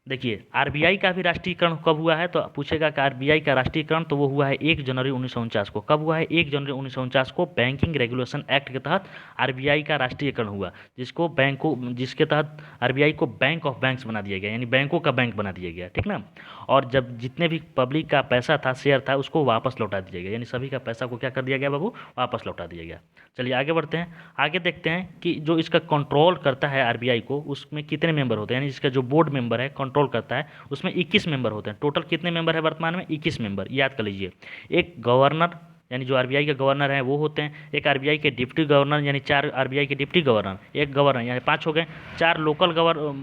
देखिए आरबीआई का भी राष्ट्रीयकरण कब हुआ है, तो पूछेगा कि आरबीआई का राष्ट्रीयकरण तो वो हुआ है 1 जनवरी 1949 को। कब हुआ है? 1 जनवरी 1949 को बैंकिंग रेगुलेशन एक्ट के तहत आरबीआई का राष्ट्रीयकरण हुआ, जिसके तहत आरबीआई को बैंक ऑफ बैंक्स बना दिया गया, यानी बैंकों का बैंक बना दिया गया, ठीक ना। और जब जितने भी पब्लिक का पैसा था, शेयर था, उसको वापस लौटा दिया गया, यानी सभी का पैसा को क्या कर दिया गया बाबू? वापस लौटा दिया गया। चलिए आगे बढ़ते हैं, आगे देखते हैं कि जो इसका कंट्रोल करता है आरबीआई को, उसमें कितने मेंबर होते हैं, यानी इसका जो बोर्ड मेंबर है कंट्रोल करता है, उसमें 21 मेंबर होते हैं। टोटल कितने मेंबर है वर्तमान में? 21 मेंबर, याद कर लीजिए। एक गवर्नर यानी जो आरबीआई के गवर्नर हैं वो होते हैं, एक आरबीआई के डिप्टी गवर्नर यानी 4 आरबीआई के डिप्टी गवर्नर, एक गवर्नर यानी 5 हो गए, 4 लोकल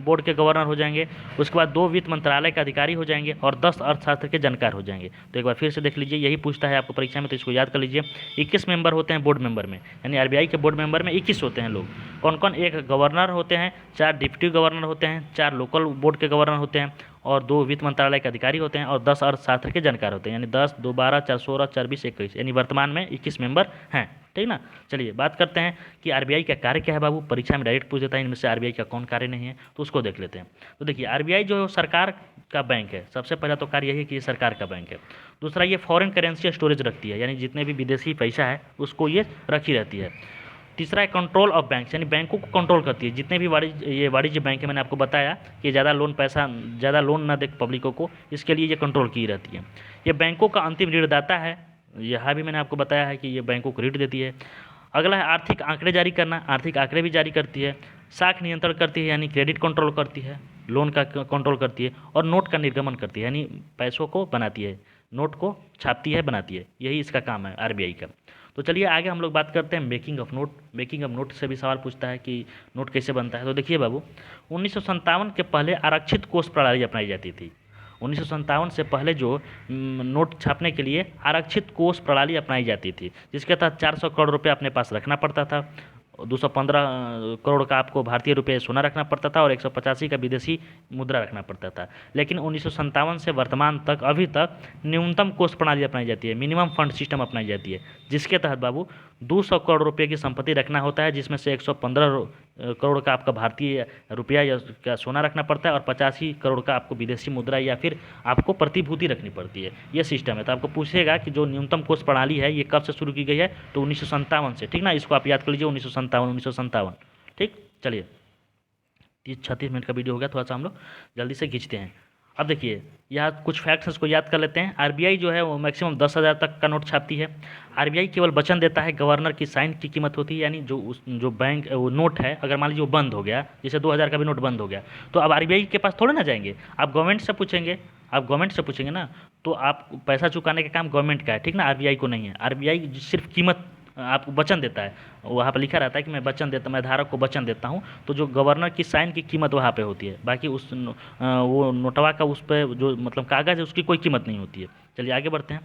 बोर्ड के गवर्नर हो जाएंगे, उसके बाद 2 वित्त मंत्रालय के अधिकारी हो जाएंगे और 10 अर्थशास्त्र के जानकार हो जाएंगे। तो एक बार फिर से देख लीजिए, यही पूछता है आपको परीक्षा में, तो इसको याद कर लीजिए। 21 मेंबर होते हैं बोर्ड मेंबर में, यानी आरबीआई के बोर्ड मेंबर में 21 होते हैं लोग। कौन कौन? एक गवर्नर होते हैं, 4 डिप्टी गवर्नर होते हैं, 4 लोकल बोर्ड के गवर्नर होते हैं और 2 वित्त मंत्रालय के अधिकारी होते हैं और 10 अर्थशास्त्र के जानकार होते हैं, यानी 10, 2, 12, 4, 16, 4, 20, 21, यानी वर्तमान में 21 मेंबर हैं, ठीक ना। चलिए बात करते हैं कि आरबीआई का कार्य क्या है बाबू। परीक्षा में डायरेक्ट पूछ देता है इनमें से आरबीआई का कौन कार्य नहीं है, तो उसको देख लेते हैं। तो देखिए आरबीआई जो है सरकार का बैंक है, सबसे पहला तो कार्य यही है कि ये सरकार का बैंक है। दूसरा, ये फॉरेन करेंसी स्टोरेज रखती है, यानी जितने भी विदेशी पैसा है उसको ये रखी रहती है। तीसरा है कंट्रोल ऑफ बैंक्स, यानी बैंकों को कंट्रोल करती है। जितने भी वाणिज्य बैंक है, मैंने आपको बताया कि ज़्यादा लोन ना दे पब्लिकों को, इसके लिए ये कंट्रोल की रहती है। ये बैंकों का अंतिम ऋणदाता है, यह भी मैंने आपको बताया है कि ये बैंकों को ऋण देती है। अगला है आर्थिक आंकड़े जारी करना, आर्थिक आंकड़े भी जारी करती है। साख नियंत्रण करती है, यानी क्रेडिट कंट्रोल करती है, लोन का कंट्रोल करती है और नोट का निर्गमन करती है, यानी पैसों को बनाती है, नोट को छापती है, बनाती है। यही इसका काम है आरबीआई का। तो चलिए आगे हम लोग बात करते हैं making of note. Making of note से भी सवाल पूछता है कि नोट कैसे बनता है। तो देखिए बाबू, 1957 के पहले आरक्षित कोष प्रणाली अपनाई जाती थी। 1957 से पहले जो नोट छापने के लिए आरक्षित कोष प्रणाली अपनाई जाती थी, जिसके तहत 400 करोड़ रुपये अपने पास रखना पड़ता था, 215 करोड़ का आपको भारतीय रुपये सोना रखना पड़ता था और 185 का विदेशी मुद्रा रखना पड़ता था। लेकिन 1957 से वर्तमान तक अभी तक न्यूनतम कोष प्रणाली अपनाई जाती है, मिनिमम फंड सिस्टम अपनाई जाती है, जिसके तहत बाबू 200 करोड़ रुपये की संपत्ति रखना होता है, जिसमें से 115 करोड़ का आपका भारतीय रुपया या का सोना रखना पड़ता है और 85 करोड़ का आपको विदेशी मुद्रा या फिर आपको प्रतिभूति रखनी पड़ती है। ये सिस्टम है। तो आपको पूछेगा कि जो न्यूनतम कोष प्रणाली है ये कब से शुरू की गई है, तो 1957 से, ठीक ना। इसको आप याद कर लीजिए, 1957, ठीक। चलिए 36 मिनट का वीडियो हो गया, थोड़ा सा हम लोग जल्दी से खींचते हैं। अब देखिए यहाँ कुछ फैक्ट्स इसको याद कर लेते हैं। आरबीआई जो है वो मैक्सिमम 10,000 तक का नोट छापती है। आरबीआई केवल वचन देता है, गवर्नर की साइन की कीमत होती है, यानी जो बैंक वो नोट है, अगर मान लीजिए वो बंद हो गया, जैसे 2000 का भी नोट बंद हो गया, तो अब आरबीआई के पास थोड़े ना जाएंगे, आप गवर्नमेंट से पूछेंगे, ना, तो आप पैसा चुकाने का काम गवर्नमेंट का है, ठीक ना, आरबीआई को नहीं है। आरबीआई सिर्फ कीमत आपको वचन देता है, वहाँ पर लिखा रहता है कि मैं धारक को वचन देता हूँ, तो जो गवर्नर की साइन की कीमत वहाँ पे होती है, बाकी वो नोटवा का उस पर जो मतलब कागज़ है उसकी कोई कीमत नहीं होती है। चलिए आगे बढ़ते हैं।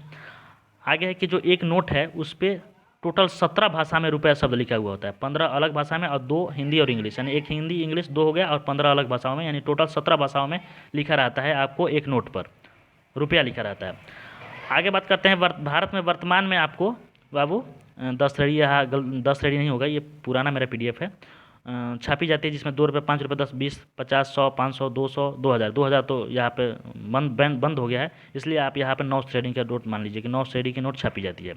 आगे है कि जो एक नोट है उस पर टोटल 17 भाषा में रुपया शब्द लिखा हुआ होता है, 15 अलग भाषा में और 2 हिंदी और इंग्लिश, यानी एक हिंदी इंग्लिश 2 हो गया और 15 अलग भाषाओं में, यानी टोटल 17 भाषाओं में लिखा रहता है आपको एक नोट पर रुपया लिखा रहता है। आगे बात करते हैं भारत में वर्तमान में आपको बाबू 10 श्रेणी, यहाँ 10 श्रेणी नहीं होगा, ये पुराना मेरा पीडीएफ है, छापी जाती है, जिसमें 2 रुपये, 5 रुपये, 10, 20, 50, 100, 500, 200, 2000 तो यहाँ पे बंद हो गया है, इसलिए आप यहाँ पे 9 श्रेणी का नोट मान लीजिए कि 9 श्रेणी की नोट छापी जाती है,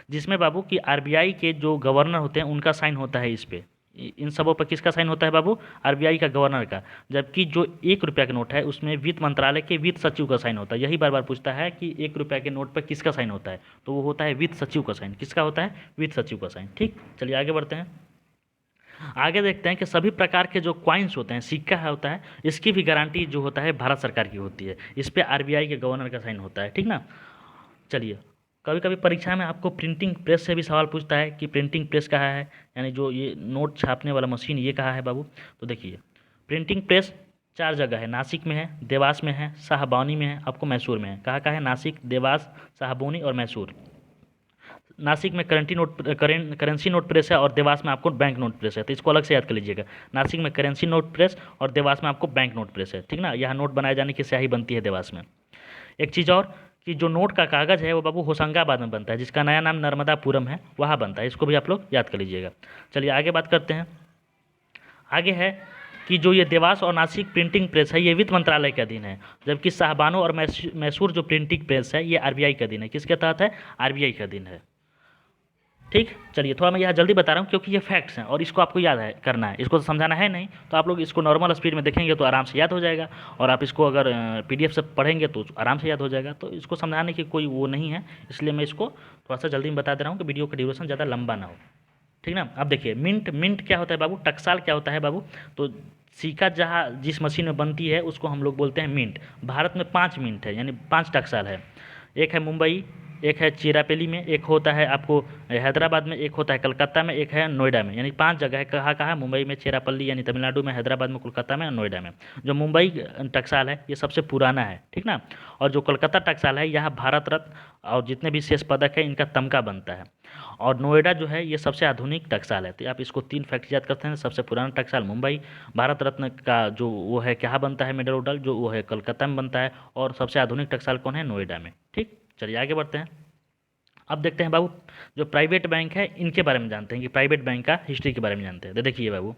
जिसमें बाबू कि आरबीआई के जो गवर्नर होते हैं उनका साइन होता है इस पर। इन सबों पर किसका साइन होता है बाबू? आरबीआई का गवर्नर का। जबकि जो 1 रुपया का नोट है उसमें वित्त मंत्रालय के वित्त सचिव का साइन होता है। यही बार बार पूछता है कि 1 रुपया के नोट पर किसका साइन होता है, तो वो होता है वित्त सचिव का साइन। किसका होता है? वित्त सचिव का साइन, ठीक। चलिए आगे बढ़ते हैं। आगे देखते हैं कि सभी प्रकार के जो कॉइन्स होते हैं, सिक्का होता है, इसकी भी गारंटी जो होता है भारत सरकार की होती है, इस पर आरबीआई के गवर्नर का साइन होता है, ठीक ना। चलिए कभी कभी परीक्षा में आपको प्रिंटिंग प्रेस से भी सवाल पूछता है कि प्रिंटिंग प्रेस कहाँ है, यानी जो ये नोट छापने वाला मशीन ये कहाँ है बाबू। तो देखिए प्रिंटिंग प्रेस 4 जगह है, नासिक में है, देवास में है, शाहबानी में है, आपको मैसूर में है। कहाँ है? नासिक, देवास, शाहबानी और मैसूर। नासिक में करेंसी नोट प्रेस है और देवास में आपको बैंक नोट प्रेस है, तो इसको अलग से याद कर लीजिएगा। नासिक में करेंसी नोट प्रेस और देवास में आपको बैंक नोट प्रेस है, ठीक ना। यहाँ नोट बनाए जाने की स्याही बनती है देवास में। एक चीज़ और कि जो नोट का कागज़ है वो बाबू होशंगाबाद में बनता है, जिसका नया नाम नर्मदापुरम है, वहाँ बनता है। इसको भी आप लोग याद कर लीजिएगा। चलिए आगे बात करते हैं। आगे है कि जो ये देवास और नासिक प्रिंटिंग प्रेस है ये वित्त मंत्रालय के अधीन है, जबकि शाहबानो और मैसूर जो प्रिंटिंग प्रेस है ये आरबीआई के अधीन है। किसके तहत है? आरबीआई के अधीन है। ठीक, चलिए थोड़ा मैं यहाँ जल्दी बता रहा हूँ क्योंकि ये फैक्ट्स हैं और इसको आपको याद है करना है, इसको तो समझाना है नहीं, तो आप लोग इसको नॉर्मल स्पीड में देखेंगे तो आराम से याद हो जाएगा, और आप इसको अगर पीडीएफ से पढ़ेंगे तो आराम से याद हो जाएगा। तो इसको समझाने की कोई वो नहीं है, इसलिए मैं इसको थोड़ा सा जल्दी में बता दे रहा हूँ कि वीडियो का ड्यूरेशन ज़्यादा लंबा ना हो, ठीक ना। अब देखिए मिंट क्या होता है बाबू, टकसाल क्या होता है बाबू, तो सिक्का जहाँ जिस मशीन में बनती है उसको हम लोग बोलते हैं मिंट। भारत में 5 मिंट है, यानी 5 टकसाल है। एक है मुंबई, एक है चेरापेली में, एक होता है आपको हैदराबाद में, एक होता है कलकत्ता में, एक है नोएडा में, यानी 5 जगह है। कहाँ मुंबई में, चेरापल्ली यानी तमिलनाडु में, हैदराबाद में, कोलकाता में और नोएडा में। जो मुंबई टकसाल है ये सबसे पुराना है, ठीक ना। और जो कोलकाता टकसाल है यहाँ भारत रत्न और जितने भी शेष पदक है इनका तमगा बनता है। और नोएडा जो है ये सबसे आधुनिक टकसाल है। तो आप इसको 3 फैक्ट याद करते हैं। सबसे पुराना टकसाल मुंबई, भारत रत्न का जो वो है क्या बनता है मेडल उडल, जो वो है कलकत्ता में बनता है, और सबसे आधुनिक टकसाल कौन है? नोएडा में। ठीक, चलिए आगे बढ़ते हैं। अब देखते हैं बाबू जो प्राइवेट बैंक है इनके बारे में जानते हैं कि प्राइवेट बैंक का हिस्ट्री के बारे में जानते हैं। तो देखिए बाबू,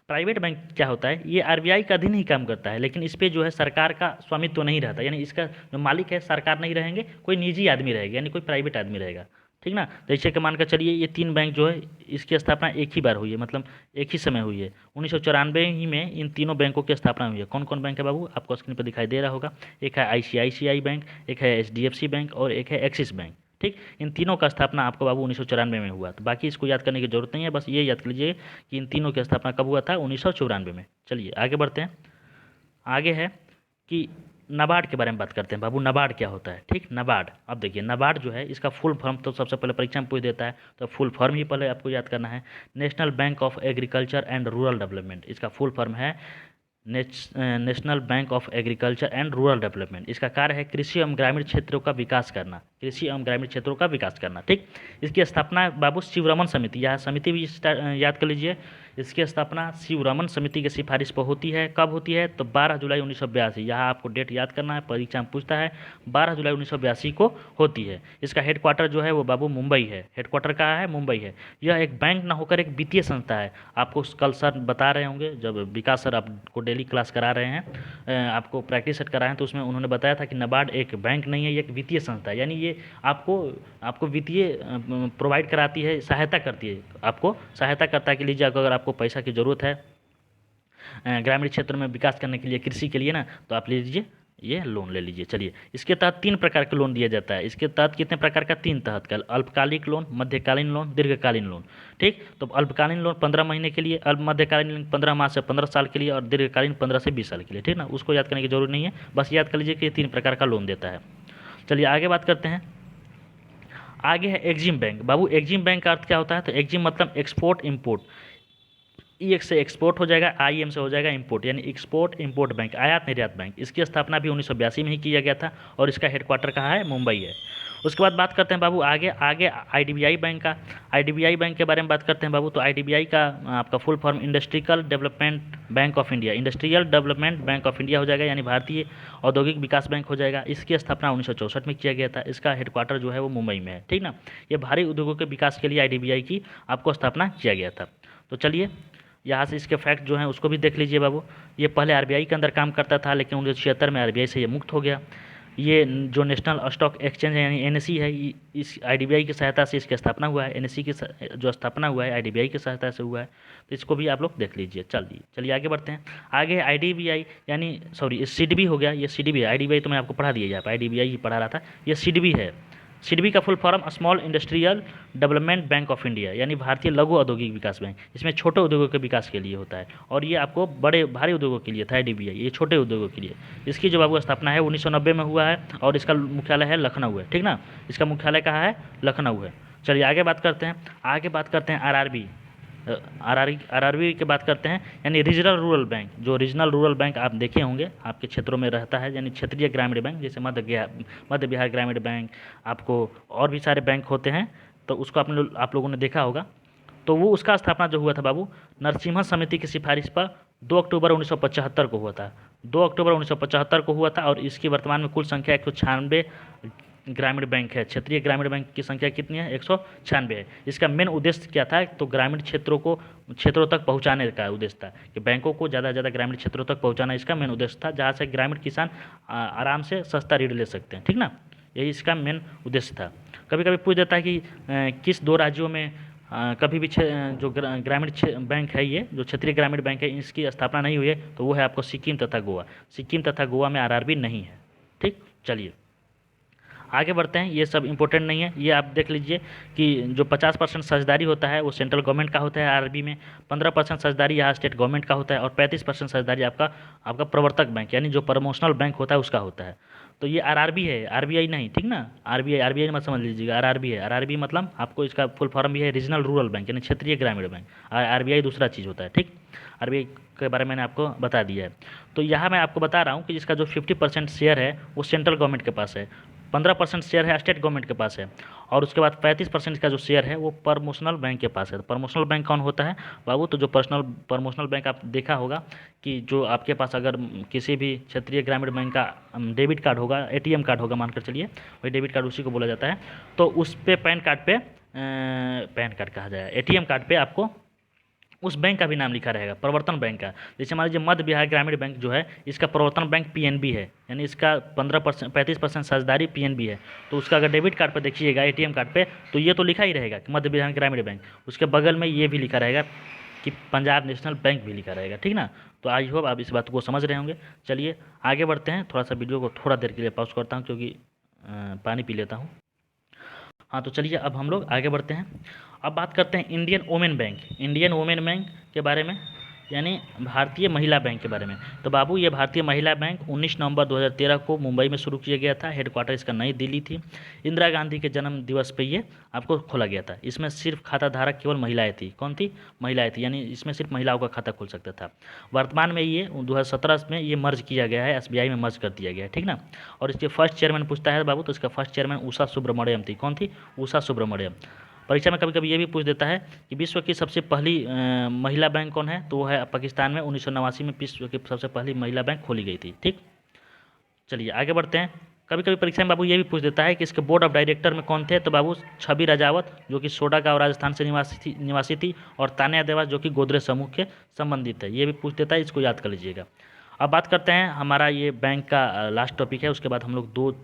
प्राइवेट बैंक क्या होता है, ये आरबीआई का अधीन ही काम करता है, लेकिन इस पर जो है सरकार का स्वामित्व तो नहीं रहता, यानी इसका जो मालिक है सरकार नहीं रहेंगे, कोई निजी आदमी रहेगा, यानी कोई प्राइवेट आदमी रहेगा, ठीक ना। जैसे कि मानकर चलिए ये 3 बैंक जो है इसकी स्थापना एक ही बार हुई है, मतलब एक ही समय हुई है। 1994 ही में इन तीनों बैंकों की स्थापना हुई है। कौन कौन बैंक है बाबू, आपको स्क्रीन पर दिखाई दे रहा होगा। एक है आईसीआईसीआई बैंक, एक है एचडीएफसी बैंक और एक है एक्सिस बैंक। ठीक, इन तीनों का स्थापना आपको बाबू 1994 में हुआ। तो बाकी इसको याद करने की जरूरत नहीं है, बस ये याद कर लीजिए कि इन तीनों की स्थापना कब हुआ था? 1994 में। चलिए आगे बढ़ते हैं। आगे है कि नाबार्ड के बारे में बात करते हैं बाबू। नाबार्ड क्या होता है? ठीक, नाबार्ड। अब देखिए नाबार्ड जो है इसका फुल फॉर्म तो सबसे पहले परीक्षा में पूछ देता है, तो फुल फॉर्म ही पहले आपको याद करना है। National bank of agriculture and rural development, इसका फुल फॉर्म है national bank of agriculture and rural development. इसका कार्य है कृषि एवं ग्रामीण क्षेत्रों का विकास करना, कृषि एवं ग्रामीण क्षेत्रों का विकास करना। ठीक, इसकी स्थापना बाबू शिवरमन समिति, यह समिति भी याद कर लीजिए। इसकी स्थापना शिवरमन समिति की सिफारिश पर होती है। कब होती है? तो 12 जुलाई 1982। यहाँ आपको डेट याद करना है, परीक्षा में पूछता है। 12 जुलाई 1982 को होती है। इसका हेडक्वार्टर जो है वो बाबू मुंबई है। हेडक्वार्टर कहाँ है? मुंबई है। यह एक बैंक ना होकर एक वित्तीय संस्था है। आपको कल सर बता रहे होंगे, जब विकास सर आपको डेली क्लास करा रहे हैं, आपको प्रैक्टिस सेट कराए हैं, तो उसमें उन्होंने बताया था कि नाबार्ड एक बैंक नहीं है, ये एक वित्तीय संस्था है। यानी ये आपको वित्तीय प्रोवाइड कराती है, सहायता करती है, आपको सहायता करता है कि लीजिए अगर आपको पैसा की ज़रूरत है ग्रामीण क्षेत्र में विकास करने के लिए, कृषि के लिए ना, तो आप ले लीजिए, ये लोन ले लीजिए। चलिए, इसके तहत 3 प्रकार के लोन दिया जाता है। इसके तहत कितने प्रकार का? 3 तहत का। अल्पकालिक लोन, मध्यकालीन लोन, दीर्घकालीन लोन। ठीक, तो अल्पकालीन लोन 15 महीने के लिए, मध्यकालीन लोन 15 माह से 15 साल के लिए, और दीर्घकालीन 15 से 20 साल के लिए। ठीक ना, उसको याद करने की जरूरत नहीं है, बस याद कर लीजिए कि 3 प्रकार का लोन देता है। चलिए आगे बात करते हैं। आगे है एग्जिम बैंक। बाबू एग्जिम बैंक का अर्थ क्या होता है? तो एग्जिम मतलब एक्सपोर्ट इम्पोर्ट। ई से एक्सपोर्ट हो जाएगा, IM से हो जाएगा इम्पोर्ट, यानी एक्सपोर्ट इम्पोर्ट बैंक, आयात निर्यात बैंक। इसकी स्थापना भी 1982 में ही किया गया था और इसका हेडक्वार्टर कहाँ है? मुंबई है। उसके बाद बात करते हैं बाबू आगे IDBI बैंक का। IDBI बैंक के बारे में बात करते हैं बाबू। तो IDBI का आपका full form industrial development bank of India, industrial development bank of India हो जाएगा, यानी भारतीय औद्योगिक विकास बैंक हो जाएगा। इसकी स्थापना 1964 में किया गया था। इसका हेडक्वार्टर जो है वो मुंबई में है। ठीक ना, ये भारी उद्योगों के विकास के लिए IDBI की आपको स्थापना किया गया था। तो चलिए यहाँ से इसके फैक्ट जो हैं उसको भी देख लीजिए बाबू। ये पहले आरबीआई के अंदर काम करता था, लेकिन 1976 में आरबीआई से ये मुक्त हो गया। ये जो नेशनल स्टॉक एक्सचेंज है यानी एनएसई है, इस आईडीबीआई की सहायता से इसकी स्थापना हुआ है। एनएसई की जो स्थापना हुआ है आईडीबीआई की सहायता से हुआ है। तो इसको भी आप लोग देख लीजिए। चलिए आगे बढ़ते हैं। आगे आईडीबीआई यानी सॉरी सिडबी हो गया, ये सिडबी है। आईडीबीआई तो मैं आपको पढ़ा दिया, यहाँ पर आईडीबीआई ही पढ़ा रहा था, ये सिडबी है। सिडबी का full form small industrial development bank of India, यानी भारतीय लघु औद्योगिक विकास बैंक। इसमें छोटे उद्योगों के विकास के लिए होता है, और ये आपको बड़े भारी उद्योगों के लिए था आईडीबीआई, ये छोटे उद्योगों के लिए। इसकी जो बाबू स्थापना है 1990 में हुआ है, और इसका मुख्यालय है लखनऊ है। ठीक ना, इसका मुख्यालय कहाँ है? लखनऊ है। चलिए आगे बात करते हैं। आगे बात करते हैं आरआरबी। आरआरबी की बात करते हैं, यानी रीजनल रूरल बैंक। जो रीजनल रूरल बैंक आप देखे होंगे आपके क्षेत्रों में रहता है, यानी क्षेत्रीय ग्रामीण बैंक, जैसे मध्य बिहार ग्रामीण बैंक, आपको और भी सारे बैंक होते हैं, तो उसको आप लोगों ने देखा होगा। तो वो उसका स्थापना जो हुआ था बाबू, नरसिम्हा समिति की सिफारिश पर 2 अक्टूबर 1975 को हुआ था। 2 अक्टूबर 1975 को हुआ था, और इसकी वर्तमान में कुल संख्या 196 ग्रामीण बैंक है। क्षेत्रीय ग्रामीण बैंक की संख्या कितनी है? 196 है। इसका मेन उद्देश्य क्या था? तो ग्रामीण क्षेत्रों तक पहुंचाने का उद्देश्य था, कि बैंकों को ज़्यादा से ज़्यादा ग्रामीण क्षेत्रों तक पहुंचाना इसका मेन उद्देश्य था, जहाँ से ग्रामीण किसान आराम से सस्ता ऋण ले सकते हैं, ठीक ना। यही इसका मेन उद्देश्य था। कभी कभी पूछ देता है कि किस 2 राज्यों में कभी भी जो ग्रामीण बैंक है, ये जो क्षेत्रीय ग्रामीण बैंक है, इसकी स्थापना नहीं हुई है, तो वो है आपको सिक्किम तथा गोवा। सिक्किम तथा गोवा में आरआरबी नहीं है, ठीक। चलिए आगे बढ़ते हैं, ये सब इंपॉर्टेंट नहीं है। ये आप देख लीजिए कि जो 50% साझेदारी होता है वो सेंट्रल गवर्नमेंट का होता है आरआरबी में, 15% साझेदारी यहाँ स्टेट गवर्नमेंट का होता है, और 35% साझेदारी आपका प्रवर्तक बैंक, यानी जो प्रमोशनल बैंक होता है उसका होता है। तो ये आरआरबी है, आरबीआई नहीं, ठीक ना। आरबीआई मत समझ लीजिएगा, आरआरबी है। आरआरबी मतलब आपको इसका फुल फॉर्म भी है रीजनल रूरल बैंक, यानी क्षेत्रीय ग्रामीण बैंक। आरबीआई दूसरा चीज़ होता है, ठीक। आरबीआई के बारे में मैंने आपको बता दिया है। तो यहाँ मैं आपको बता रहा हूँ कि जिसका जो 50% शेयर है वो सेंट्रल गवर्नमेंट के पास है, 15% शेयर है स्टेट गवर्नमेंट के पास है, और उसके बाद 35% का जो शेयर है वो प्रमोशनल बैंक के पास है। तो प्रमोशनल बैंक कौन होता है बाबू? तो जो प्रमोशनल बैंक आप देखा होगा कि जो आपके पास अगर किसी भी क्षेत्रीय ग्रामीण बैंक का डेबिट कार्ड होगा, एटीएम कार्ड होगा, मानकर चलिए वही डेबिट कार्ड उसी को बोला जाता है, तो उस पे पैन कार्ड कहा जाए, एटीएम कार्ड पे आपको उस बैंक का भी नाम लिखा रहेगा, प्रवर्तन बैंक का। जैसे मान लीजिए मध्य बिहार ग्रामीण बैंक जो है, इसका प्रवर्तन बैंक पीएनबी है, यानी इसका 35% साझेदारी पीएनबी है। तो उसका अगर डेबिट कार्ड पर देखिएगा, एटीएम कार्ड पे, तो ये तो लिखा ही रहेगा कि मध्य बिहार ग्रामीण बैंक, उसके बगल में ये भी लिखा रहेगा कि पंजाब नेशनल बैंक भी लिखा रहेगा, ठीक ना। तो आई होप आप इस बात को समझ रहे होंगे। चलिए आगे बढ़ते हैं, थोड़ा सा वीडियो को थोड़ा देर के लिए पॉज करता हूँ, क्योंकि पानी पी लेता हूँ। हाँ, तो चलिए अब हम लोग आगे बढ़ते हैं। अब बात करते हैं इंडियन वुमेन बैंक के बारे में, यानी भारतीय महिला बैंक के बारे में। तो बाबू ये भारतीय महिला बैंक 19 नवंबर 2013 को मुंबई में शुरू किया गया था। हेडक्वार्टर इसका नई दिल्ली थी। इंदिरा गांधी के जन्म दिवस पे ये आपको खोला गया था। इसमें सिर्फ खाता धारक केवल महिलाएं थी। कौन थी? महिलाएं थी, यानी इसमें सिर्फ महिलाओं का खाता खुल सकता था। वर्तमान में ये 2017 में ये मर्ज किया गया है, एसबीआई में मर्ज कर दिया गया है, ठीक ना। और इसके फर्स्ट चेयरमैन पूछता है बाबू, तो इसका फर्स्ट चेयरमैन उषा सुब्रमण्यम थी। कौन थी? उषा सुब्रमण्यम। परीक्षा में कभी कभी ये भी पूछ देता है कि विश्व की सबसे पहली महिला बैंक कौन है? तो वो है पाकिस्तान में 1989 में विश्व की सबसे पहली महिला बैंक खोली गई थी, ठीक। चलिए आगे बढ़ते हैं। कभी कभी परीक्षा में बाबू ये भी पूछ देता है कि इसके बोर्ड ऑफ डायरेक्टर में कौन थे? तो बाबू छवि राजावत, जो कि सोडा गाँव राजस्थान से निवासी थी, और तान्या देवास, जो कि गोदरेज समूह के संबंधित है। ये भी पूछ देता है, इसको याद कर लीजिएगा। अब बात करते हैं, हमारा ये बैंक का लास्ट टॉपिक है, उसके बाद हम लोग 2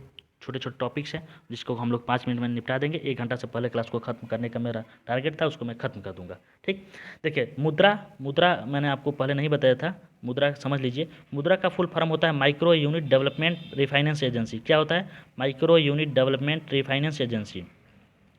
छोटे छोटे टॉपिक्स हैं जिसको हम लोग 5 मिनट में निपटा देंगे। 1 घंटा से पहले क्लास को खत्म करने का मेरा टारगेट था, उसको मैं खत्म कर दूंगा, ठीक। देखिए मुद्रा मैंने आपको पहले नहीं बताया था। मुद्रा समझ लीजिए। मुद्रा का फुल फॉर्म होता है micro unit development refinance agency. क्या होता है? Micro unit development refinance agency.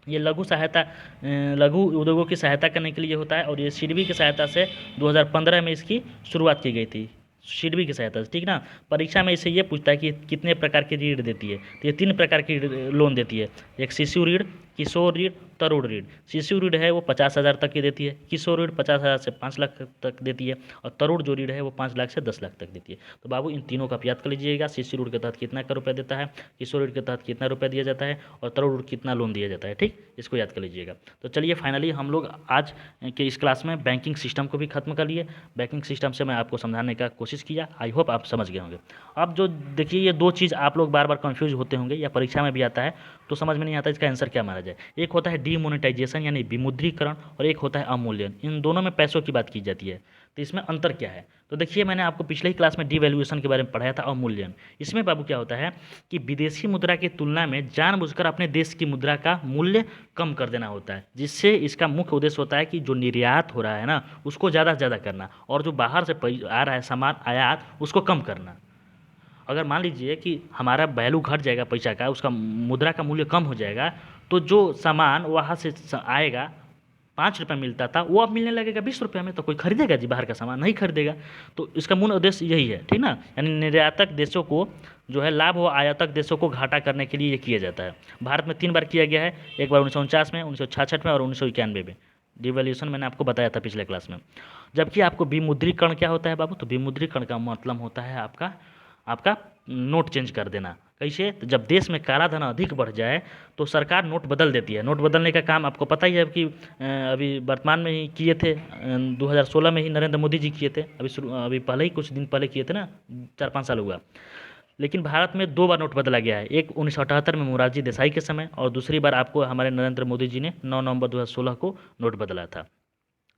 ये लघु उद्योगों की सहायता करने के लिए होता है, और ये सिडबी की सहायता से 2015 में इसकी शुरुआत की गई थी, सिडबी की सहायता से, ठीक ना। परीक्षा में इसे ये पूछता है कि कितने प्रकार की ऋण देती है। तो ये 3 प्रकार की लोन देती है। एक शिशु ऋण, किशोर ऋण, तरुण ऋण। शिशु ऋण है वो 50,000 तक की देती है, किशोर ऋण 50,000 से 5 लाख तक देती है, और तरुण जो ऋण है वो 5 लाख से 10 लाख तक देती है। तो बाबू इन तीनों का आप याद कर लीजिएगा। शिशु ऋण के तहत कितना का रुपया देता है, किशोर ऋण के तहत कितना रुपया दिया जाता है, और तरुण ऋण कितना लोन दिया जाता है, ठीक। इसको याद कर लीजिएगा। तो चलिए फाइनली हम लोग आज के इस क्लास में बैंकिंग सिस्टम को भी खत्म कर लिए। बैंकिंग सिस्टम से मैं आपको समझाने का कोशिश किया, आई होप आप समझ गए होंगे। अब जो देखिए ये 2 चीज़ आप लोग बार बार कंफ्यूज होते होंगे, या परीक्षा में भी आता है तो समझ में नहीं आता इसका आंसर क्या माना जाए। एक होता है डीमोनेटाइजेशन, यानी विमुद्रीकरण, और एक होता है अवमूल्यन। इन दोनों में पैसों की बात की जाती है। तो इसमें अंतर क्या है? तो देखिए मैंने आपको पिछले ही क्लास में डिवैल्यूएशन के बारे में पढ़ाया था, अवमूल्यन। इसमें बाबू क्या होता है कि विदेशी मुद्रा की तुलना में जानबूझकर अपने देश की मुद्रा का मूल्य कम कर देना होता है, जिससे इसका मुख्य उद्देश्य होता है कि जो निर्यात हो रहा है ना उसको ज़्यादा से ज़्यादा करना, और जो बाहर से आ रहा है सामान आयात उसको कम करना। अगर मान लीजिए कि हमारा वैल्यू घट जाएगा पैसा का, उसका मुद्रा का मूल्य कम हो जाएगा, तो जो सामान वहाँ से आएगा 5 रुपये मिलता था वो अब मिलने लगेगा 20 रुपये में। तो कोई खरीदेगा जी? बाहर का सामान नहीं खरीदेगा। तो इसका मूल उद्देश्य यही है, ठीक ना। यानी निर्यातक देशों को जो है लाभ हो, आयातक देशों को घाटा करने के लिए ये किया जाता है। भारत में 3 बार किया गया है, एक बार 1949 में, 1966 में और 1991 में, डिवैल्यूएशन मैंने आपको बताया था पिछले क्लास में। जबकि आपको विमुद्रीकरण क्या होता है बाबू, तो विमुद्रीकरण का मतलब होता है आपका आपका नोट चेंज कर देना। कैसे, तो जब देश में कालाधन अधिक बढ़ जाए तो सरकार नोट बदल देती है। नोट बदलने का काम आपको पता ही है कि अभी वर्तमान में ही किए थे, 2016 में ही नरेंद्र मोदी जी किए थे। अभी पहले ही कुछ दिन पहले किए थे ना, 4-5 साल हुआ। लेकिन भारत में 2 बार नोट बदला गया है, एक 1978 में मोरारजी देसाई के समय, और दूसरी बार आपको हमारे नरेंद्र मोदी जी ने 9 नवंबर 2016 को नोट बदला था।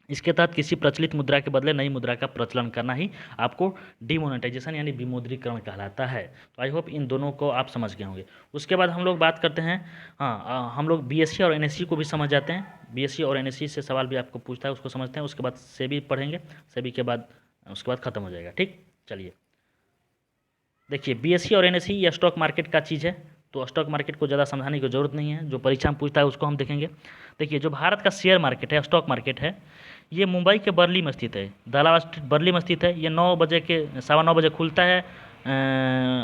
इसके तहत किसी प्रचलित मुद्रा के बदले नई मुद्रा का प्रचलन करना ही आपको डिमोनेटाइजेशन यानी विमुद्रीकरण कहलाता है। तो आई होप इन दोनों को आप समझ गए होंगे। उसके बाद हम लोग बात करते हैं, हाँ, हम लोग बीएससी और एनएससी को भी समझ जाते हैं। बीएससी और एनएससी से सवाल भी आपको पूछता है, उसको समझते हैं। उसके बाद सेबी पढ़ेंगे, सेबी के बाद उसके बाद खत्म हो जाएगा। ठीक, चलिए देखिए, बीएससी और एनएससी ये स्टॉक मार्केट का चीज़ है, तो स्टॉक मार्केट को ज़्यादा समझाने की जरूरत नहीं है। जो परीक्षा में पूछता है उसको हम देखेंगे। देखिए, जो भारत का शेयर मार्केट है, स्टॉक मार्केट है, ये मुंबई के बर्ली में स्थित है, दलाल स्ट्रीट बर्ली में स्थित है। ये 9 बजे के 9:15 बजे खुलता है,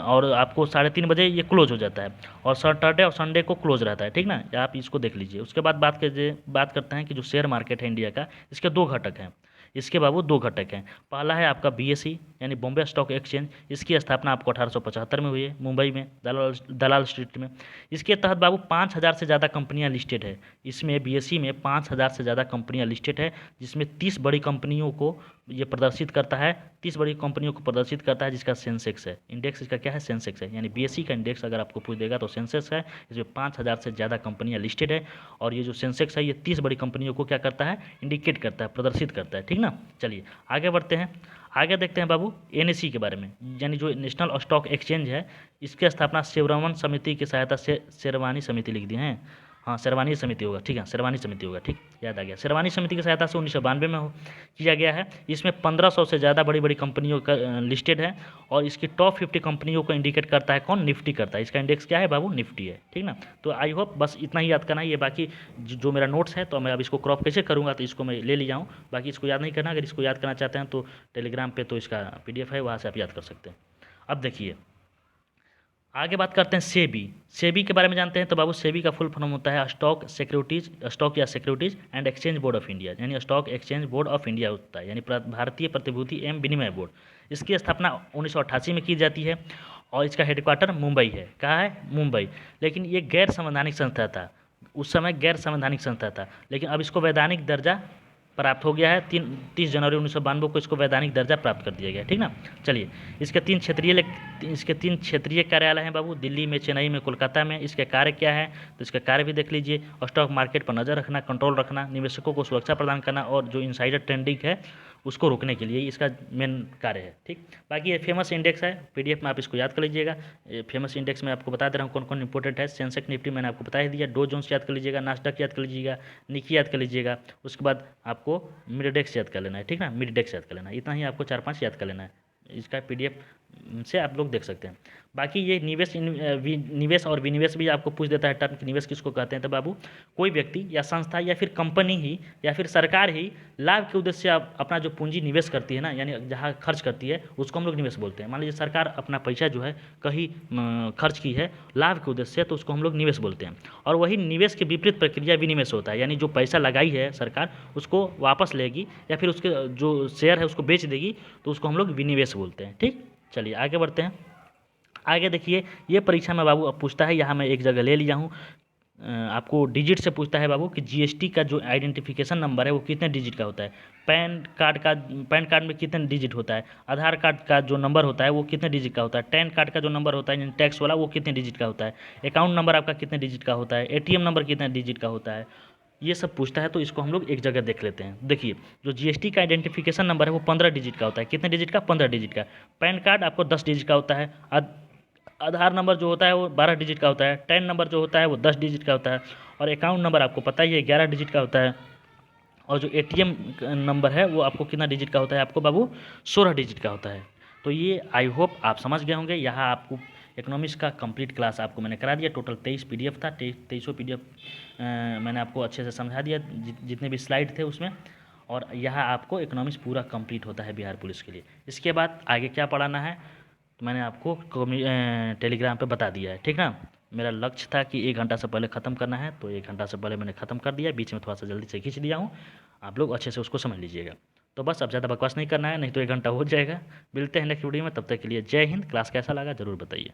और आपको 3:30 बजे ये क्लोज हो जाता है, और सैटरडे और संडे को क्लोज रहता है। ठीक ना, आप इसको देख लीजिए। उसके बाद बात करते हैं कि जो शेयर मार्केट है इंडिया का, इसके 2 घटक हैं। इसके बाबू 2 घटक हैं। पहला है आपका बीएसई यानी बॉम्बे स्टॉक एक्सचेंज। इसकी स्थापना आपको 1875 में हुई है, मुंबई में, दलाल स्ट्रीट में। इसके तहत बाबू 5,000 से ज़्यादा कंपनियां लिस्टेड है। इसमें बीएसई में 5,000 से ज़्यादा कंपनियां लिस्टेड है, जिसमें 30 बड़ी कंपनियों को ये प्रदर्शित करता है। 30 बड़ी कंपनियों को प्रदर्शित करता है, जिसका सेंसेक्स है। इंडेक्स इसका क्या है, सेंसेक्स है। यानी बीएसई का इंडेक्स अगर आपको पूछ देगा तो सेंसेक्स है। इसमें 5,000 से ज़्यादा कंपनियां लिस्टेड है, और ये जो सेंसेक्स है ये 30 बड़ी कंपनियों को क्या करता है, इंडिकेट करता है, प्रदर्शित करता है। ठीक ना, चलिए आगे बढ़ते हैं। आगे देखते हैं बाबू एनएसई के बारे में, यानी जो नेशनल स्टॉक एक्सचेंज है, इसकी स्थापना शेरवानी समिति की सहायता से, शेरवानी समिति लिख दिए हैं, हाँ शेरवानी समिति होगा, ठीक है, शेरवानी समिति होगा, ठीक, याद आ गया। शेरवानी समिति की सहायता से 1992 में किया गया है। इसमें 1500 से ज़्यादा बड़ी बड़ी कंपनियों का लिस्टेड है, और इसकी टॉप 50 कंपनियों को इंडिकेट करता है कौन, निफ्टी करता है। इसका इंडेक्स क्या है बाबू, निफ्टी है। ठीक ना, तो आई होप बस इतना ही याद करना है। ये बाकी जो मेरा नोट्स है, तो मैं अब इसको क्रॉप कैसे करूँगा, तो इसको मैं ले लिया हूँ। बाकी इसको याद नहीं करना। अगर इसको याद करना चाहते हैं तो टेलीग्राम पर तो इसका PDF है, वहाँ से आप याद कर सकते हैं। अब देखिए आगे बात करते हैं सेबी। सेबी के बारे में जानते हैं, तो बाबू सेबी का फुल फॉर्म होता है स्टॉक या securities and exchange board of India, यानी stock exchange board of India होता है, यानी भारतीय प्रतिभूति एवं विनिमय बोर्ड। इसकी स्थापना 1988 में की जाती है, और इसका हेडक्वार्टर मुंबई है। कहाँ है, मुंबई। लेकिन ये गैर संवैधानिक संस्था था, उस समय गैर संवैधानिक संस्था था, लेकिन अब इसको वैधानिक दर्जा प्राप्त हो गया है। 30 जनवरी 1992 को इसको वैधानिक दर्जा प्राप्त कर दिया गया। ठीक ना, चलिए इसके 3 क्षेत्रीय कार्यालय हैं बाबू, दिल्ली में, चेन्नई में, कोलकाता में। इसके कार्य क्या है, तो इसका कार्य भी देख लीजिए। स्टॉक मार्केट पर नज़र रखना, कंट्रोल रखना, निवेशकों को सुरक्षा प्रदान करना, और जो इनसाइडर ट्रेडिंग है उसको रोकने के लिए इसका मेन कार्य है। ठीक, बाकी ये फेमस इंडेक्स है, PDF में आप इसको याद कर लीजिएगा। फेमस इंडेक्स में आपको बता दे रहा हूँ कौन कौन इंपॉर्टेंट है। सेंसेक्स निफ्टी मैंने आपको बता ही दिया, डो जोन्स याद कर लीजिएगा, नास्डक याद कर लीजिएगा, निकी याद कर लीजिएगा। उसके बाद आपको मिडडेक्स याद कर लेना है। ठीक ना, मिडडेक्स याद कर लेना है, इतना ही आपको 4-5 याद कर लेना है। इसका PDF से आप लोग देख सकते हैं। बाकी ये निवेश और विनिवेश भी आपको पूछ देता है टर्म कि निवेश किसको कहते हैं, तो बाबू कोई व्यक्ति या संस्था या फिर कंपनी ही या फिर सरकार ही लाभ के उद्देश्य से अपना जो पूंजी निवेश करती है ना, यानी जहाँ खर्च करती है, उसको हम लोग निवेश बोलते हैं। मान लीजिए सरकार अपना पैसा जो है कहीं खर्च की है लाभ के उद्देश्य से, तो उसको हम लोग निवेश बोलते हैं। और वही निवेश की विपरीत प्रक्रिया विनिवेश होता है, यानी जो पैसा लगाई है सरकार उसको वापस लेगी, या फिर उसके जो शेयर है उसको बेच देगी, तो उसको हम लोग विनिवेश बोलते हैं। ठीक, चलिए आगे बढ़ते हैं। आगे देखिए, ये परीक्षा में बाबू अब पूछता है, यहाँ मैं एक जगह ले लिया हूँ, आपको डिजिट से पूछता है बाबू कि जीएसटी का जो आइडेंटिफिकेशन नंबर है वो कितने डिजिट का होता है। पैन कार्ड में कितने डिजिट होता है। आधार कार्ड का जो नंबर होता है वो कितने डिजिट का होता है। पैन कार्ड का जो नंबर होता है टैक्स वाला, वो कितने डिजिट का होता है। अकाउंट नंबर आपका कितने डिजिट का होता है। ATM नंबर कितने डिजिट का होता है। ये सब पूछता है, तो इसको हम लोग एक जगह देख लेते हैं। देखिए, जो जीएसटी का आइडेंटिफिकेशन नंबर है वो 15 डिजिट का होता है। कितने डिजिट का, 15 डिजिट का। पैन कार्ड आपको 10 डिजिट का होता है। आधार नंबर जो होता है वो 12 डिजिट का होता है। टैन नंबर जो होता है वो 10 डिजिट का होता है। और अकाउंट नंबर आपको पता ही है 11 डिजिट का होता है। और जो ATM नंबर है वो आपको कितना डिजिट का होता है, आपको बाबू 16 डिजिट का होता है। तो ये आई होप आप समझ गए होंगे। यहाँ आपको इकोनॉमिक्स का कंप्लीट क्लास आपको मैंने करा दिया। टोटल 23 PDF था, 23 PDF मैंने आपको अच्छे से समझा दिया, जितने भी स्लाइड थे उसमें। और यहाँ आपको इकोनॉमिक्स पूरा कंप्लीट होता है बिहार पुलिस के लिए। इसके बाद आगे क्या पढ़ाना है तो मैंने आपको टेलीग्राम पे बता दिया है। ठीक ना, मेरा लक्ष्य था कि 1 घंटा से पहले ख़त्म करना है, तो 1 घंटा से पहले मैंने ख़त्म कर दिया। बीच में थोड़ा सा जल्दी से खींच दिया हूँ, आप लोग अच्छे से उसको समझ लीजिएगा। तो बस अब ज़्यादा बकवास नहीं करना है, नहीं तो 1 घंटा हो जाएगा। मिलते हैं नेक्स्ट वीडियो में, तब तक के लिए जय हिंद। क्लास कैसा लगा ज़रूर बताइए।